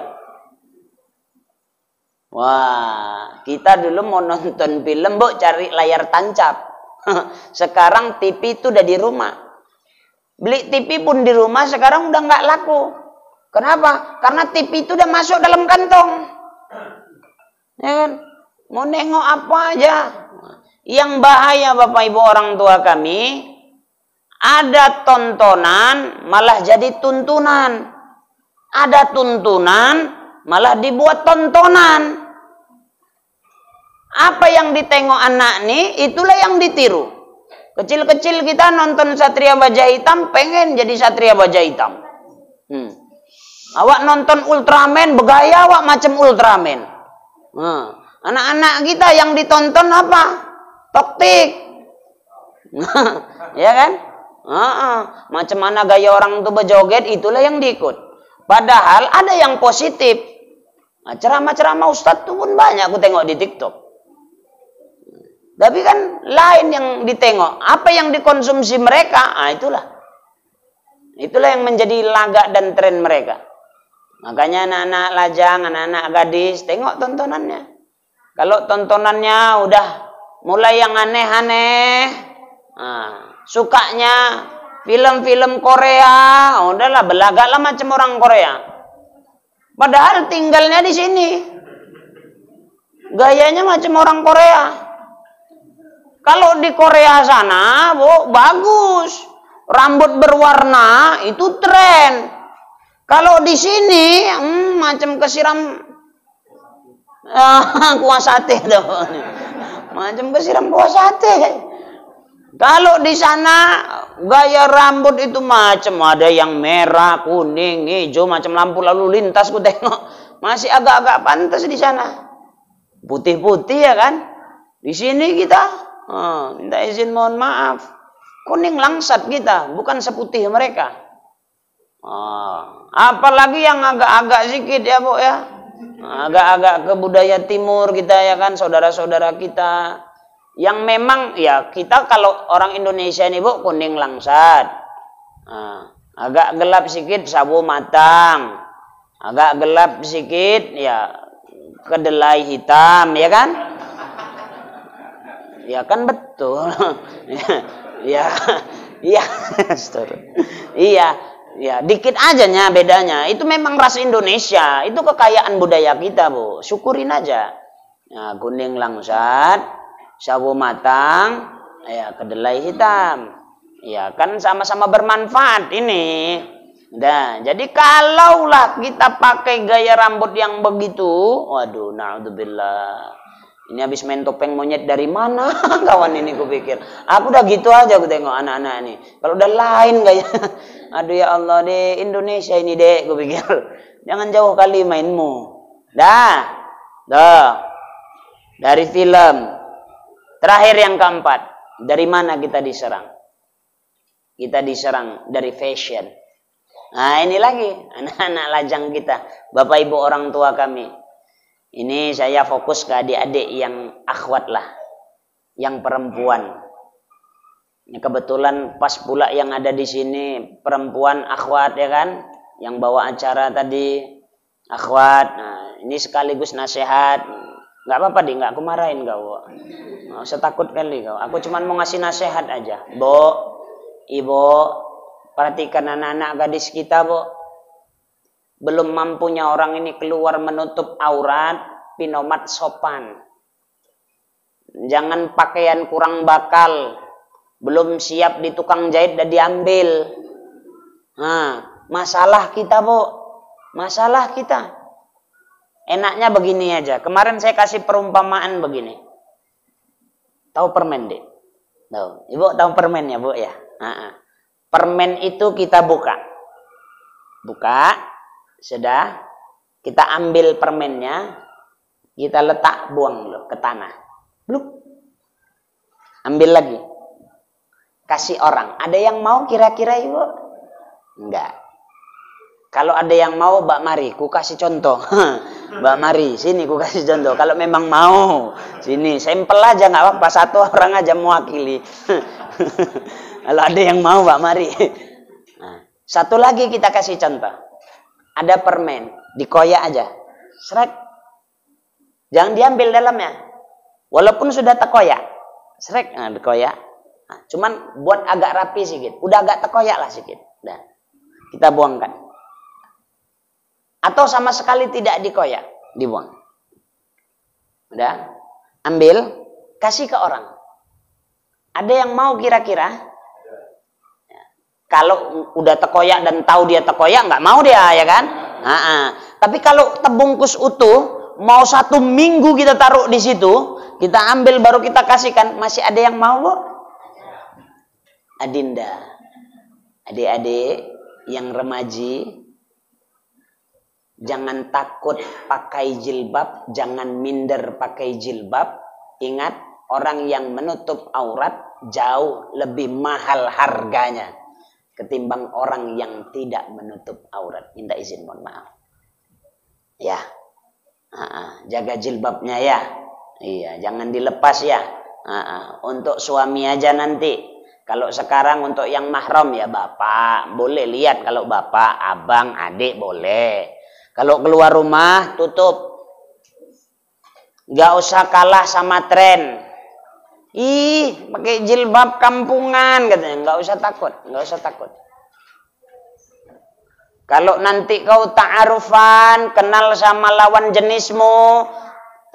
Wah, kita dulu mau nonton film, Bu, cari layar tancap. Sekarang TV itu udah di rumah. Beli TV pun di rumah sekarang udah nggak laku. Kenapa? Karena TV itu udah masuk dalam kantong. Ya kan? Mau nengok apa aja. Yang bahaya Bapak Ibu orang tua kami, ada tontonan malah jadi tuntunan. Ada tuntunan malah dibuat tontonan. Apa yang ditengok anak nih, itulah yang ditiru. Kecil-kecil kita nonton Satria Baja Hitam, pengen jadi Satria Baja Hitam. Awak nonton Ultraman, bergaya awak macam Ultraman. Anak-anak kita yang ditonton apa? Toktik. Ya kan? Macam mana gaya orang itu berjoget, itulah yang diikut. Padahal ada yang positif. Ceramah-ceramah Ustadz itu pun banyak aku tengok di TikTok. Tapi kan lain yang ditengok. Apa yang dikonsumsi mereka, itulah. Itulah yang menjadi lagak dan tren mereka. Makanya anak-anak lajang, anak-anak gadis, tengok tontonannya. Kalau tontonannya udah mulai yang aneh-aneh, sukanya film-film Korea, udahlah belagaklah macam orang Korea. Padahal tinggalnya di sini. Gayanya macam orang Korea. Kalau di Korea sana, Bu, bagus. Rambut berwarna itu tren. Kalau di sini macam kesiram kuah sate tuh. Macam kesiram kuah sate. Kalau di sana gaya rambut itu macam ada yang merah, kuning, hijau, macam lampu lalu lintas ku tengok. Masih agak-agak pantas di sana. Putih-putih ya kan? Di sini kita minta izin mohon maaf. Kuning langsat kita, bukan seputih mereka. Apalagi yang agak-agak sedikit ya Bu ya. Agak-agak ke budaya timur kita ya kan, saudara-saudara kita. Yang memang ya kita kalau orang Indonesia ini Bu, kuning langsat. Agak gelap sedikit sawo matang. Agak gelap sedikit ya kedelai hitam ya kan? Ya kan betul. Ya. Iya, dikit aja bedanya. Itu memang ras Indonesia, itu kekayaan budaya kita, Bu. Syukurin aja. Nah, kuning langsat, sawo matang, ya kedelai hitam. Ya kan sama-sama bermanfaat ini. Nah, jadi kalaulah kita pakai gaya rambut yang begitu, waduh, naudzubillah. Ini habis main topeng monyet dari mana kawan ini kupikir. Aku udah gitu aja aku tengok anak-anak ini. Kalau udah lain kayak aduh ya Allah di Indonesia ini dek kupikir. Jangan jauh kali mainmu. Dah. Dari film. Terakhir yang keempat. Dari mana kita diserang? Kita diserang dari fashion. Nah ini lagi anak-anak lajang kita. Bapak ibu orang tua kami. Ini saya fokus ke adik-adik yang akhwat lah. Yang perempuan. Ini kebetulan pas pula yang ada di sini perempuan akhwat ya kan. Yang bawa acara tadi akhwat. Nah ini sekaligus nasihat. Nggak apa-apa deh, nggak aku marahin kau. Nggak usah takut kali kau. Aku cuma mau ngasih nasihat aja. Ibu, perhatikan anak-anak gadis kita, Bu. Belum mampunya orang ini keluar menutup aurat, pinomat sopan. Jangan pakaian kurang bakal. Belum siap di tukang jahit dan diambil. Nah, masalah kita, Bu. Masalah kita. Enaknya begini aja. Kemarin saya kasih perumpamaan begini. Tahu permen, Dek? Tahu. Ibu tahu permen ya, Bu ya? Permen itu kita buka. Sudah, kita ambil permennya, kita letak buang loh ke tanah. Bluk. Ambil lagi. Kasih orang. Ada yang mau kira-kira ibu? Enggak. Kalau ada yang mau, Mbak Mari, ku kasih contoh. Mbak Mari, sini ku kasih contoh. Kalau memang mau, sini. Sampel aja, nggak apa-apa. Satu orang aja mewakili. Kalau ada yang mau, Mbak Mari. Nah, satu lagi kita kasih contoh. Ada permen, dikoyak aja. Srek. Jangan diambil dalamnya. Walaupun sudah terkoyak. Srek, nah, dikoyak. Nah, cuman buat agak rapi sedikit. Udah agak terkoyak lah sedikit. Nah, kita buangkan. Atau sama sekali tidak dikoyak, dibuang. Udah, ambil, kasih ke orang. Ada yang mau kira-kira? Kalau udah terkoyak dan tahu dia terkoyak, nggak mau dia, ya kan? Tapi kalau terbungkus utuh, mau 1 minggu kita taruh di situ, kita ambil baru kita kasihkan, masih ada yang mau, Bu? Adinda, adik-adik yang remaji, jangan takut pakai jilbab, jangan minder pakai jilbab. Ingat, orang yang menutup aurat jauh lebih mahal harganya ketimbang orang yang tidak menutup aurat. Minta izin, mohon maaf. Ya, jaga jilbabnya ya. Iya, jangan dilepas ya. Untuk suami aja nanti. Kalau sekarang untuk yang mahram ya bapak boleh lihat. Kalau bapak, abang, adik boleh. Kalau keluar rumah tutup. Gak usah kalah sama tren. Ih, pakai jilbab kampungan katanya. Nggak usah takut, nggak usah takut. Kalau nanti kau ta'arufan, kenal sama lawan jenismu,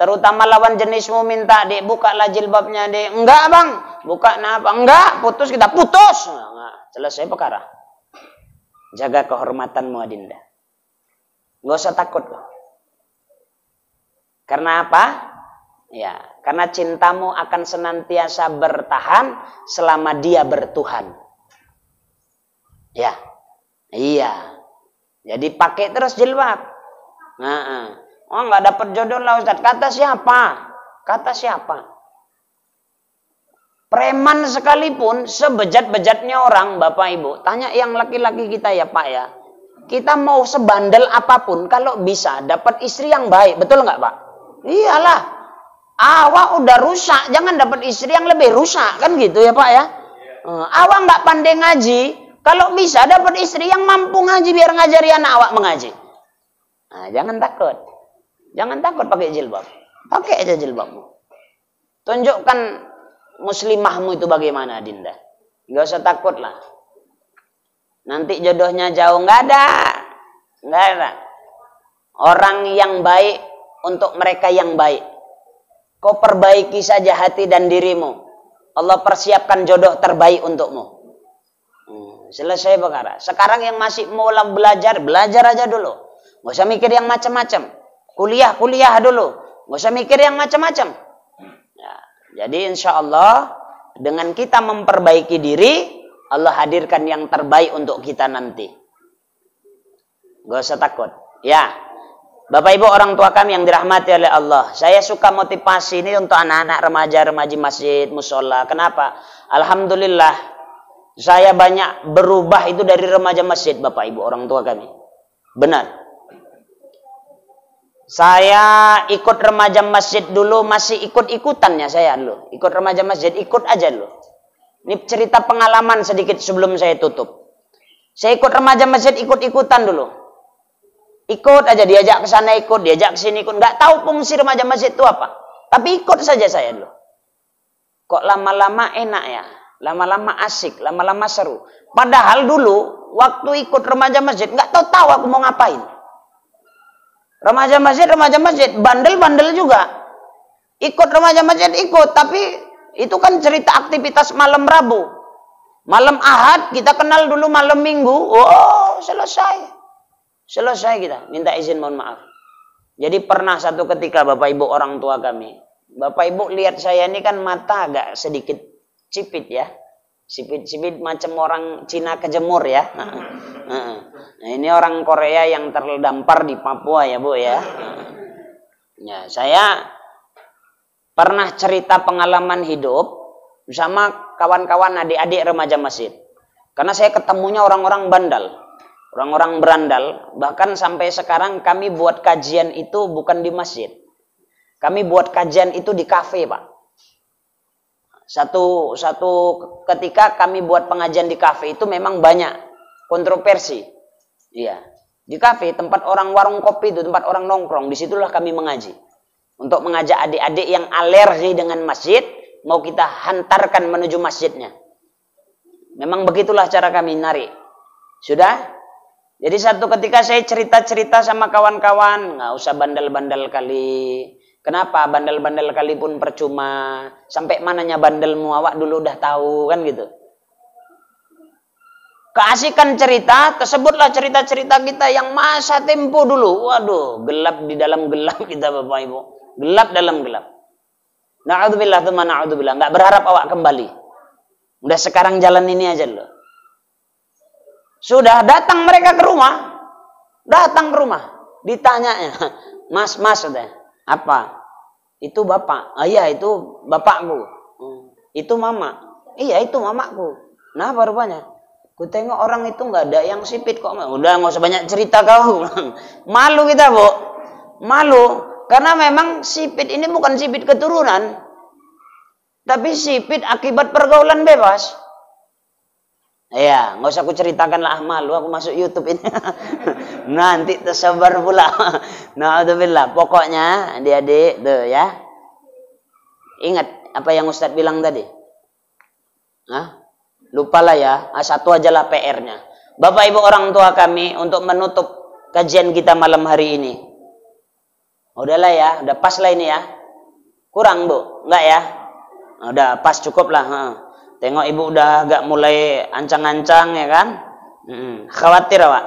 terutama lawan jenismu minta, Dek, bukalah jilbabnya, Dek. Enggak, Bang. Buka kenapa? Enggak, putus kita putus. Nah, selesai perkara. Jaga kehormatanmu, Adinda. Nggak usah takut. Karena apa? Ya, karena cintamu akan senantiasa bertahan selama dia bertuhan. Ya, iya. Jadi pakai terus jilbab. Oh nggak dapat jodoh lah Ustaz. Kata siapa? Kata siapa? Preman sekalipun, sebejat-bejatnya orang, Bapak Ibu, tanya yang laki-laki kita ya Pak ya. Kita mau sebandel apapun, kalau bisa dapat istri yang baik, betul nggak Pak? Iyalah. Awak udah rusak, jangan dapat istri yang lebih rusak, kan gitu ya Pak ya. Awak nggak pandai ngaji, kalau bisa dapat istri yang mampu ngaji biar ngajari anak awak mengaji. Nah, jangan takut, jangan takut pakai jilbab, pakai aja jilbabmu. Tunjukkan muslimahmu itu bagaimana, Dinda. Nggak usah takut lah. Nanti jodohnya jauh, nggak ada. Orang yang baik untuk mereka yang baik. Kau perbaiki saja hati dan dirimu. Allah persiapkan jodoh terbaik untukmu. Selesai perkara. Sekarang yang masih mau belajar, belajar aja dulu. Nggak usah mikir yang macam-macam. Kuliah dulu. Nggak usah mikir yang macam-macam. Jadi insya Allah dengan kita memperbaiki diri, Allah hadirkan yang terbaik untuk kita nanti. Gak usah takut. Ya, Bapak Ibu orang tua kami yang dirahmati oleh Allah, saya suka motivasi ini untuk anak-anak remaja-remaji masjid, musola. Kenapa? Alhamdulillah, saya banyak berubah itu dari remaja masjid, Bapak Ibu orang tua kami. Benar. Saya ikut remaja masjid dulu, masih ikut-ikutannya saya dulu. Ikut remaja masjid, ikut aja dulu. Ini cerita pengalaman sedikit sebelum saya tutup. Saya ikut remaja masjid, ikut-ikutan dulu. Ikut aja, diajak ke sana ikut, diajak ke sini ikut. Nggak tahu fungsi remaja masjid itu apa. Tapi ikut saja saya dulu. Kok lama-lama enak ya? Lama-lama asik, lama-lama seru. Padahal dulu, waktu ikut remaja masjid, nggak tahu aku mau ngapain. Remaja masjid, bandel-bandel juga. Ikut remaja masjid, ikut. Tapi itu kan cerita aktivitas malam Rabu. Malam Ahad, kita kenal dulu malam Minggu. Oh, selesai. Selesai kita, minta izin mohon maaf. Jadi pernah satu ketika Bapak Ibu orang tua kami. Bapak Ibu lihat saya ini kan mata agak sedikit cipit ya. Sipit-sipit macam orang Cina kejemur ya. Nah, ini orang Korea yang terdampar di Papua ya Bu ya. Ya, saya pernah cerita pengalaman hidup bersama kawan-kawan adik-adik remaja masjid. Karena saya ketemunya orang-orang bandal, orang-orang berandal. Bahkan sampai sekarang kami buat kajian itu bukan di masjid. Kami buat kajian itu di kafe, Pak. Satu ketika kami buat pengajian di kafe itu memang banyak kontroversi. Iya. Di kafe, tempat orang warung kopi itu, tempat orang nongkrong, disitulah kami mengaji. Untuk mengajak adik-adik yang alergi dengan masjid, mau kita hantarkan menuju masjidnya. Memang begitulah cara kami narik. Sudah? Jadi satu ketika saya cerita-cerita sama kawan-kawan, nggak usah bandel-bandel kali. Kenapa? Bandel-bandel kali pun percuma. Sampai mananya bandelmu, awak dulu udah tahu, kan gitu. Keasikan cerita, tersebutlah cerita-cerita kita yang masa tempo dulu. Waduh, gelap di dalam gelap kita Bapak Ibu. Gelap dalam gelap. Na'udzubillah, teman na'udzubillah. Nggak berharap awak kembali. Udah sekarang jalan ini aja loh. Sudah datang mereka ke rumah. Datang ke rumah. Ditanyanya, mas, udah. Apa? Itu bapak. Ah, iya, itu bapakku. Itu mama. Iya, itu mamaku. Nah, rupanya. Ku tengok orang itu nggak ada yang sipit kok. Udah nggak usah banyak cerita kau. Malu kita, Bu. Malu. Karena memang sipit ini bukan sipit keturunan. Tapi sipit akibat pergaulan bebas. Ya, nggak usah aku ceritakan lah, malu aku masuk YouTube ini. Nanti tersebar pula. Na'udzubillah. Pokoknya adik-adik tuh ya. Ingat apa yang Ustadz bilang tadi? Hah? Lupalah ya. Satu aja lah PR-nya. Bapak Ibu orang tua kami untuk menutup kajian kita malam hari ini. Udahlah ya, udah pas lah ini ya. Kurang Bu? Enggak ya? Udah pas cukup lah. Tengok ibu udah agak mulai ancang-ancang ya kan. Khawatir Pak.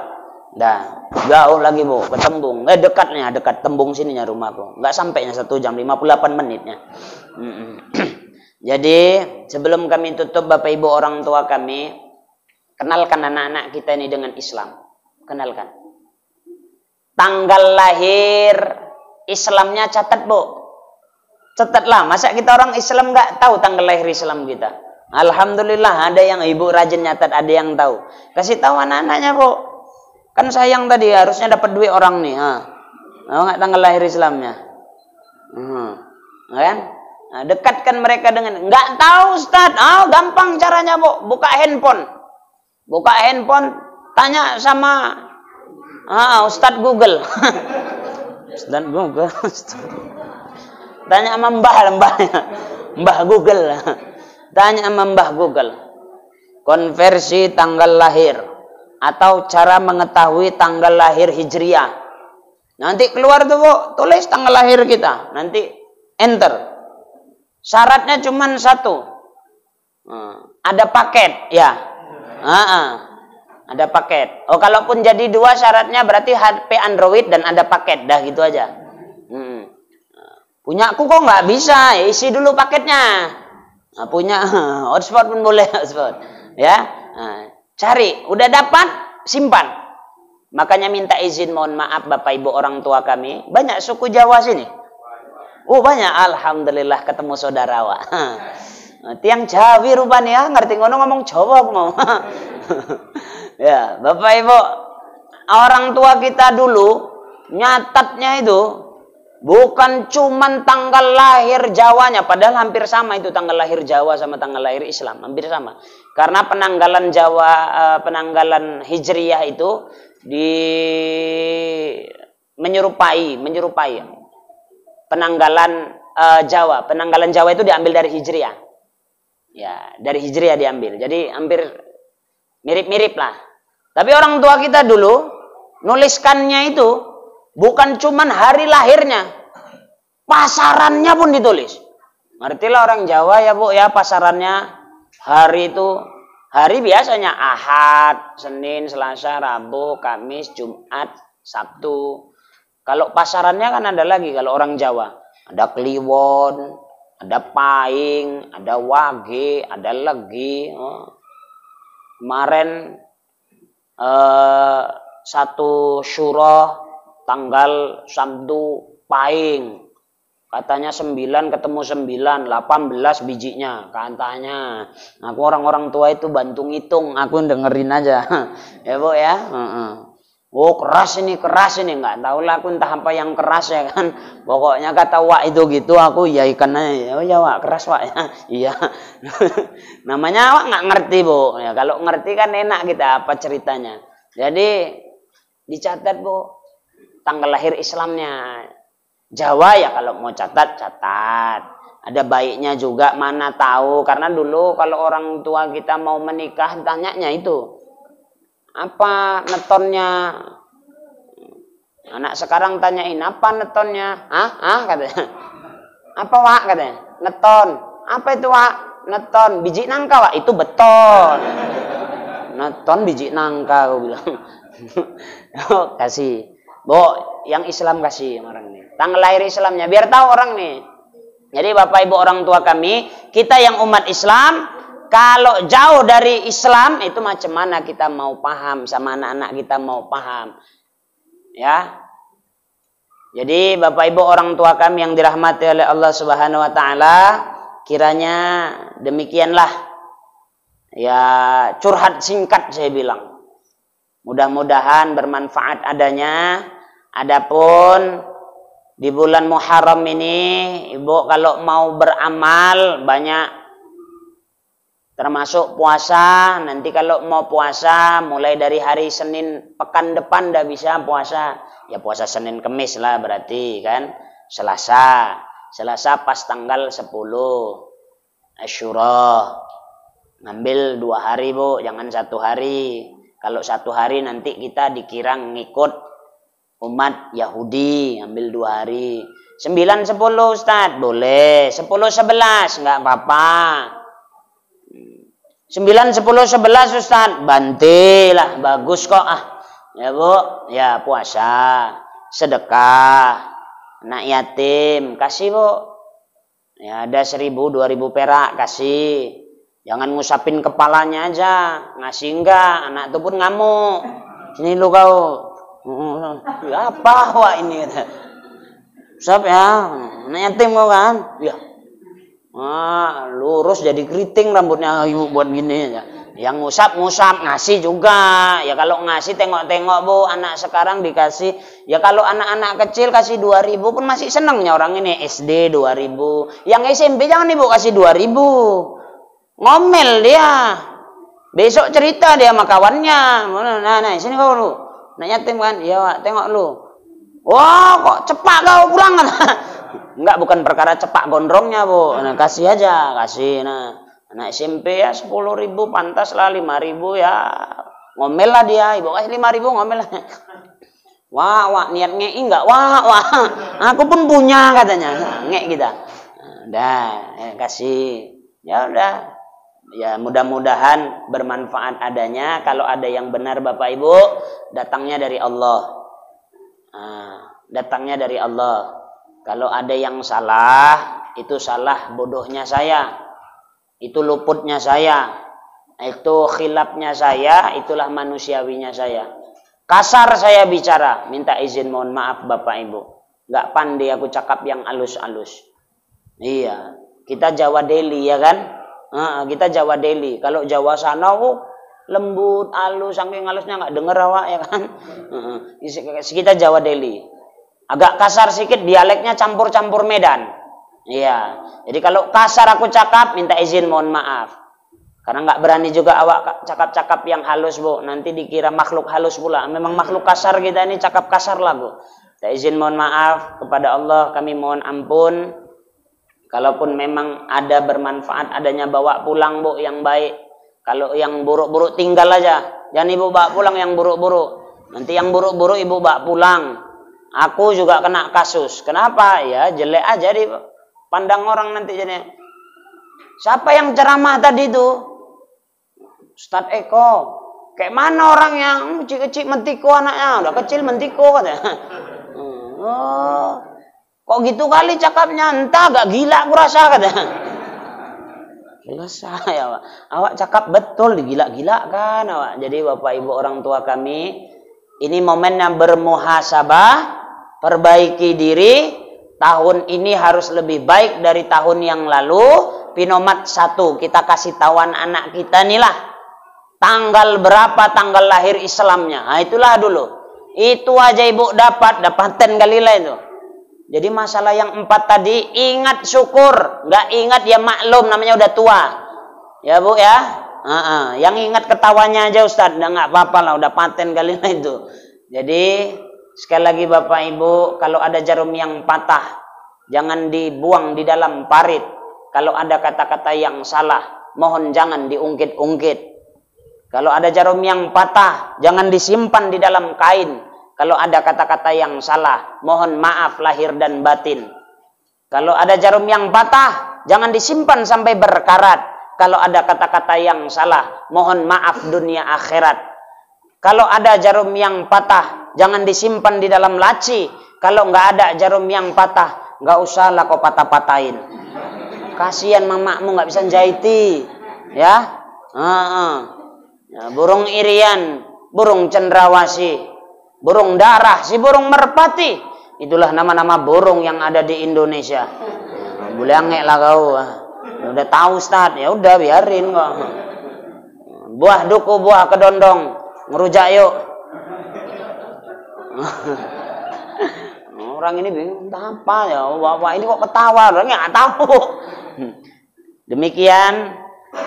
Dah jauh lagi Bu ke Tembung. Dekatnya, dekat Tembung sininya rumahku. Enggak sampainya 1 jam 58 menitnya. Jadi sebelum kami tutup Bapak Ibu orang tua kami, kenalkan anak-anak kita ini dengan Islam. Kenalkan. Tanggal lahir Islamnya catat Bu. Catatlah. Masa kita orang Islam nggak tahu tanggal lahir Islam kita? Alhamdulillah ada yang ibu rajin nyatat, ada yang tahu. Kasih tahu anak-anaknya Bu. Kan sayang tadi harusnya dapat duit orang nih. Tahu nggak tanggal lahir Islamnya? Kan? Nah, dekatkan mereka dengan nggak tahu Ustaz. Gampang caranya Bu. Buka handphone. Buka handphone, tanya sama Ustaz Google. Ustaz Google. Tanya sama Mbah Google. Tanya sama Mbah Google. Konversi tanggal lahir atau cara mengetahui tanggal lahir Hijriah. Nanti keluar tuh Bu, tulis tanggal lahir kita. Nanti enter. Syaratnya cuma 1. Ada paket, ya. Ada paket. Kalaupun jadi 2 syaratnya berarti HP Android dan ada paket. Dah gitu aja. Punyaku kok nggak bisa, ya isi dulu paketnya. Nah, punya hotspot pun boleh hotspot. Ya, nah, cari, udah dapat, simpan. Makanya minta izin, mohon maaf Bapak Ibu orang tua kami, banyak suku Jawa sini. Oh banyak, alhamdulillah ketemu saudara wa. Tiang Jawi rupanya, ngerti ngono ngomong Jawa mau. Ya, Bapak Ibu, orang tua kita dulu nyatatnya itu bukan cuman tanggal lahir Jawanya, padahal hampir sama itu tanggal lahir Jawa sama tanggal lahir Islam, hampir sama. Karena penanggalan Jawa, penanggalan Hijriyah itu menyerupai penanggalan Jawa. Penanggalan Jawa itu diambil dari Hijriyah. Ya, dari Hijriyah diambil. Jadi hampir mirip-mirip lah. Tapi orang tua kita dulu nuliskannya itu bukan cuman hari lahirnya, pasarannya pun ditulis. Ngertilah orang Jawa ya Bu ya, pasarannya hari itu, hari biasanya Ahad, Senin, Selasa, Rabu, Kamis, Jumat, Sabtu. Kalau pasarannya kan ada lagi kalau orang Jawa. Ada Kliwon, ada Pahing, ada Wage, ada Legi. Kemarin 1 Syuro tanggal Sabtu Pahing. Katanya 9 ketemu 9, 18 bijinya katanya. Aku orang-orang tua itu bantu ngitung, aku dengerin aja. Ya Bu ya. Oh keras ini, nggak tahu lah aku entah apa yang keras ya kan. Pokoknya kata Wak itu gitu, aku ya ikan aja. Oh ya Wak, keras Wak ya. Iya. Namanya Wak nggak ngerti Bu. Ya kalau ngerti kan enak kita apa ceritanya. Jadi dicatat Bu tanggal lahir Islamnya. Jawa ya kalau mau catat. Ada baiknya juga, mana tahu. Karena dulu kalau orang tua kita mau menikah tanyanya itu. Apa netonnya? Anak sekarang tanyain, apa netonnya? Katanya. Apa Wak katanya? Neton. Apa itu Wak? Neton. Biji nangka Wak? Itu beton. Neton biji nangka aku bilang. Kasih. Bo, yang Islam kasih orang ini. Tanggal lahir Islamnya biar tahu orang nih. Jadi Bapak Ibu orang tua kami, kita yang umat Islam, kalau jauh dari Islam itu macam mana kita mau paham, sama anak-anak kita mau paham. Ya. Jadi Bapak Ibu orang tua kami yang dirahmati oleh Allah Subhanahu wa taala, kiranya demikianlah. Ya, curhat singkat saya bilang. Mudah-mudahan bermanfaat adanya. Adapun di bulan Muharram ini, Ibu kalau mau beramal banyak, termasuk puasa. Nanti kalau mau puasa mulai dari hari Senin pekan depan dah bisa puasa. Ya puasa Senin Kemis lah berarti kan. Selasa pas tanggal 10 Asyura. Ngambil 2 hari Bu, jangan 1 hari. Kalau 1 hari nanti kita dikira ngikut umat Yahudi, ambil 2 hari. 9, 10 Ustaz, boleh. 10, 11, enggak apa-apa. 9, 10, 11 Ustaz, bantilah, bagus kok Ya Bu, ya puasa, sedekah, anak yatim, kasih Bu. Ya ada 1.000, 2.000 perak, kasih. Jangan ngusapin kepalanya aja, ngasih enggak, anak itu pun ngamuk. Sini lu kau. Apa Wak ini? Usap ya, anak yatim kau kan? Ya. Lurus jadi keriting rambutnya ibu buat gini aja. Yang ngusap ngasih juga. Ya kalau ngasih tengok-tengok Bu, anak sekarang dikasih. Ya kalau anak-anak kecil kasih 2.000 pun masih senengnya orang ini. SD 2.000. Yang SMP jangan Ibu kasih 2.000. Ngomel dia. Besok cerita dia sama kawannya. Nah, sini kau lu. Nak yatim kan? Iya Wak, tengok lu. Wah, kok cepak kau pulang kan? Enggak, bukan perkara cepak gondrongnya Bu. Nah, kasih aja, kasih. Nah, anak SMP ya 10.000 pantas lah, 5.000 ya. Ngomel lah dia. Ibu kasih 5.000 ngomel lah. Wak, niat ngei enggak? Wak. Aku pun punya katanya. Ngek kita. Udah, kasih. Ya udah. Ya mudah-mudahan bermanfaat adanya. Kalau ada yang benar Bapak Ibu, datangnya dari Allah. Datangnya dari Allah. Kalau ada yang salah, itu salah bodohnya saya. Itu luputnya saya. Itu khilafnya saya, itulah manusiawinya saya. Kasar saya bicara, minta izin mohon maaf Bapak Ibu. Nggak pandai aku cakap yang halus-halus. Iya, kita Jawa Deli ya kan? Kita Jawa Deli. Kalau Jawa sana, lembut, halus, saking halusnya nggak denger awak ya kan? Kita Jawa Deli. Agak kasar sedikit, dialeknya campur-campur Medan. Iya. Jadi kalau kasar aku cakap, minta izin mohon maaf. Karena nggak berani juga awak cakap-cakap yang halus, Bu. Nanti dikira makhluk halus pula. Memang makhluk kasar kita ini cakap kasar lah, Bu. Minta izin mohon maaf kepada Allah, kami mohon ampun. Kalaupun memang ada bermanfaat adanya bawa pulang, Bu, yang baik. Kalau yang buruk-buruk tinggal aja. Jangan Ibu bawa pulang yang buruk-buruk. Nanti yang buruk-buruk Ibu bawa pulang. Aku juga kena kasus. Kenapa? Ya jelek aja dipandang orang nanti jadi. Siapa yang ceramah tadi itu? Ustadz Eko. Kayak mana orang yang kecil-kecil mentiko anaknya? Udah kecil mentiko katanya. Kok gitu kali cakapnya? Entah agak gila aku rasa katanya. Gila saya, awak cakap betul digila-gila kan awak. Jadi Bapak Ibu orang tua kami, ini momennya bermuhasabah. Perbaiki diri, tahun ini harus lebih baik dari tahun yang lalu. Pinomat 1, kita kasih tawan anak kita nih lah. Tanggal berapa tanggal lahir Islamnya. Nah itulah dulu. Itu aja Ibu dapatin kali lah itu. Jadi masalah yang 4 tadi, ingat syukur. Nggak ingat ya maklum, namanya udah tua. Ya Bu ya. Yang ingat ketawanya aja Ustaz. Udah nggak apa-apa lah, udah paten kali lah itu. Jadi sekali lagi Bapak Ibu, kalau ada jarum yang patah, jangan dibuang di dalam parit. Kalau ada kata-kata yang salah, mohon jangan diungkit-ungkit. Kalau ada jarum yang patah, jangan disimpan di dalam kain. Kalau ada kata-kata yang salah, mohon maaf lahir dan batin. Kalau ada jarum yang patah, jangan disimpan sampai berkarat. Kalau ada kata-kata yang salah, mohon maaf dunia akhirat. Kalau ada jarum yang patah, jangan disimpan di dalam laci. Kalau nggak ada jarum yang patah, nggak usahlah kau patah-patahin. Kasihan mamakmu nggak bisa jahiti, ya. Burung irian, burung cendrawasih, burung darah, si burung merpati. Itulah nama-nama burung yang ada di Indonesia. Boleh angek lah kau. Udah tahu Ustaz, ya udah biarin kok. Buah duku, buah kedondong. Ngerujak yuk. Orang ini bingung apa ya, Bapak ini kok ketawa, orangnya nggak tahu. Demikian,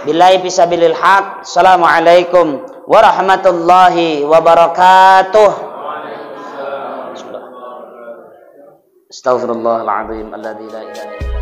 billahi fisabilil haq. Assalamualaikum warahmatullahi wabarakatuh. Astaghfirullahaladzim alladzi la ilaha illa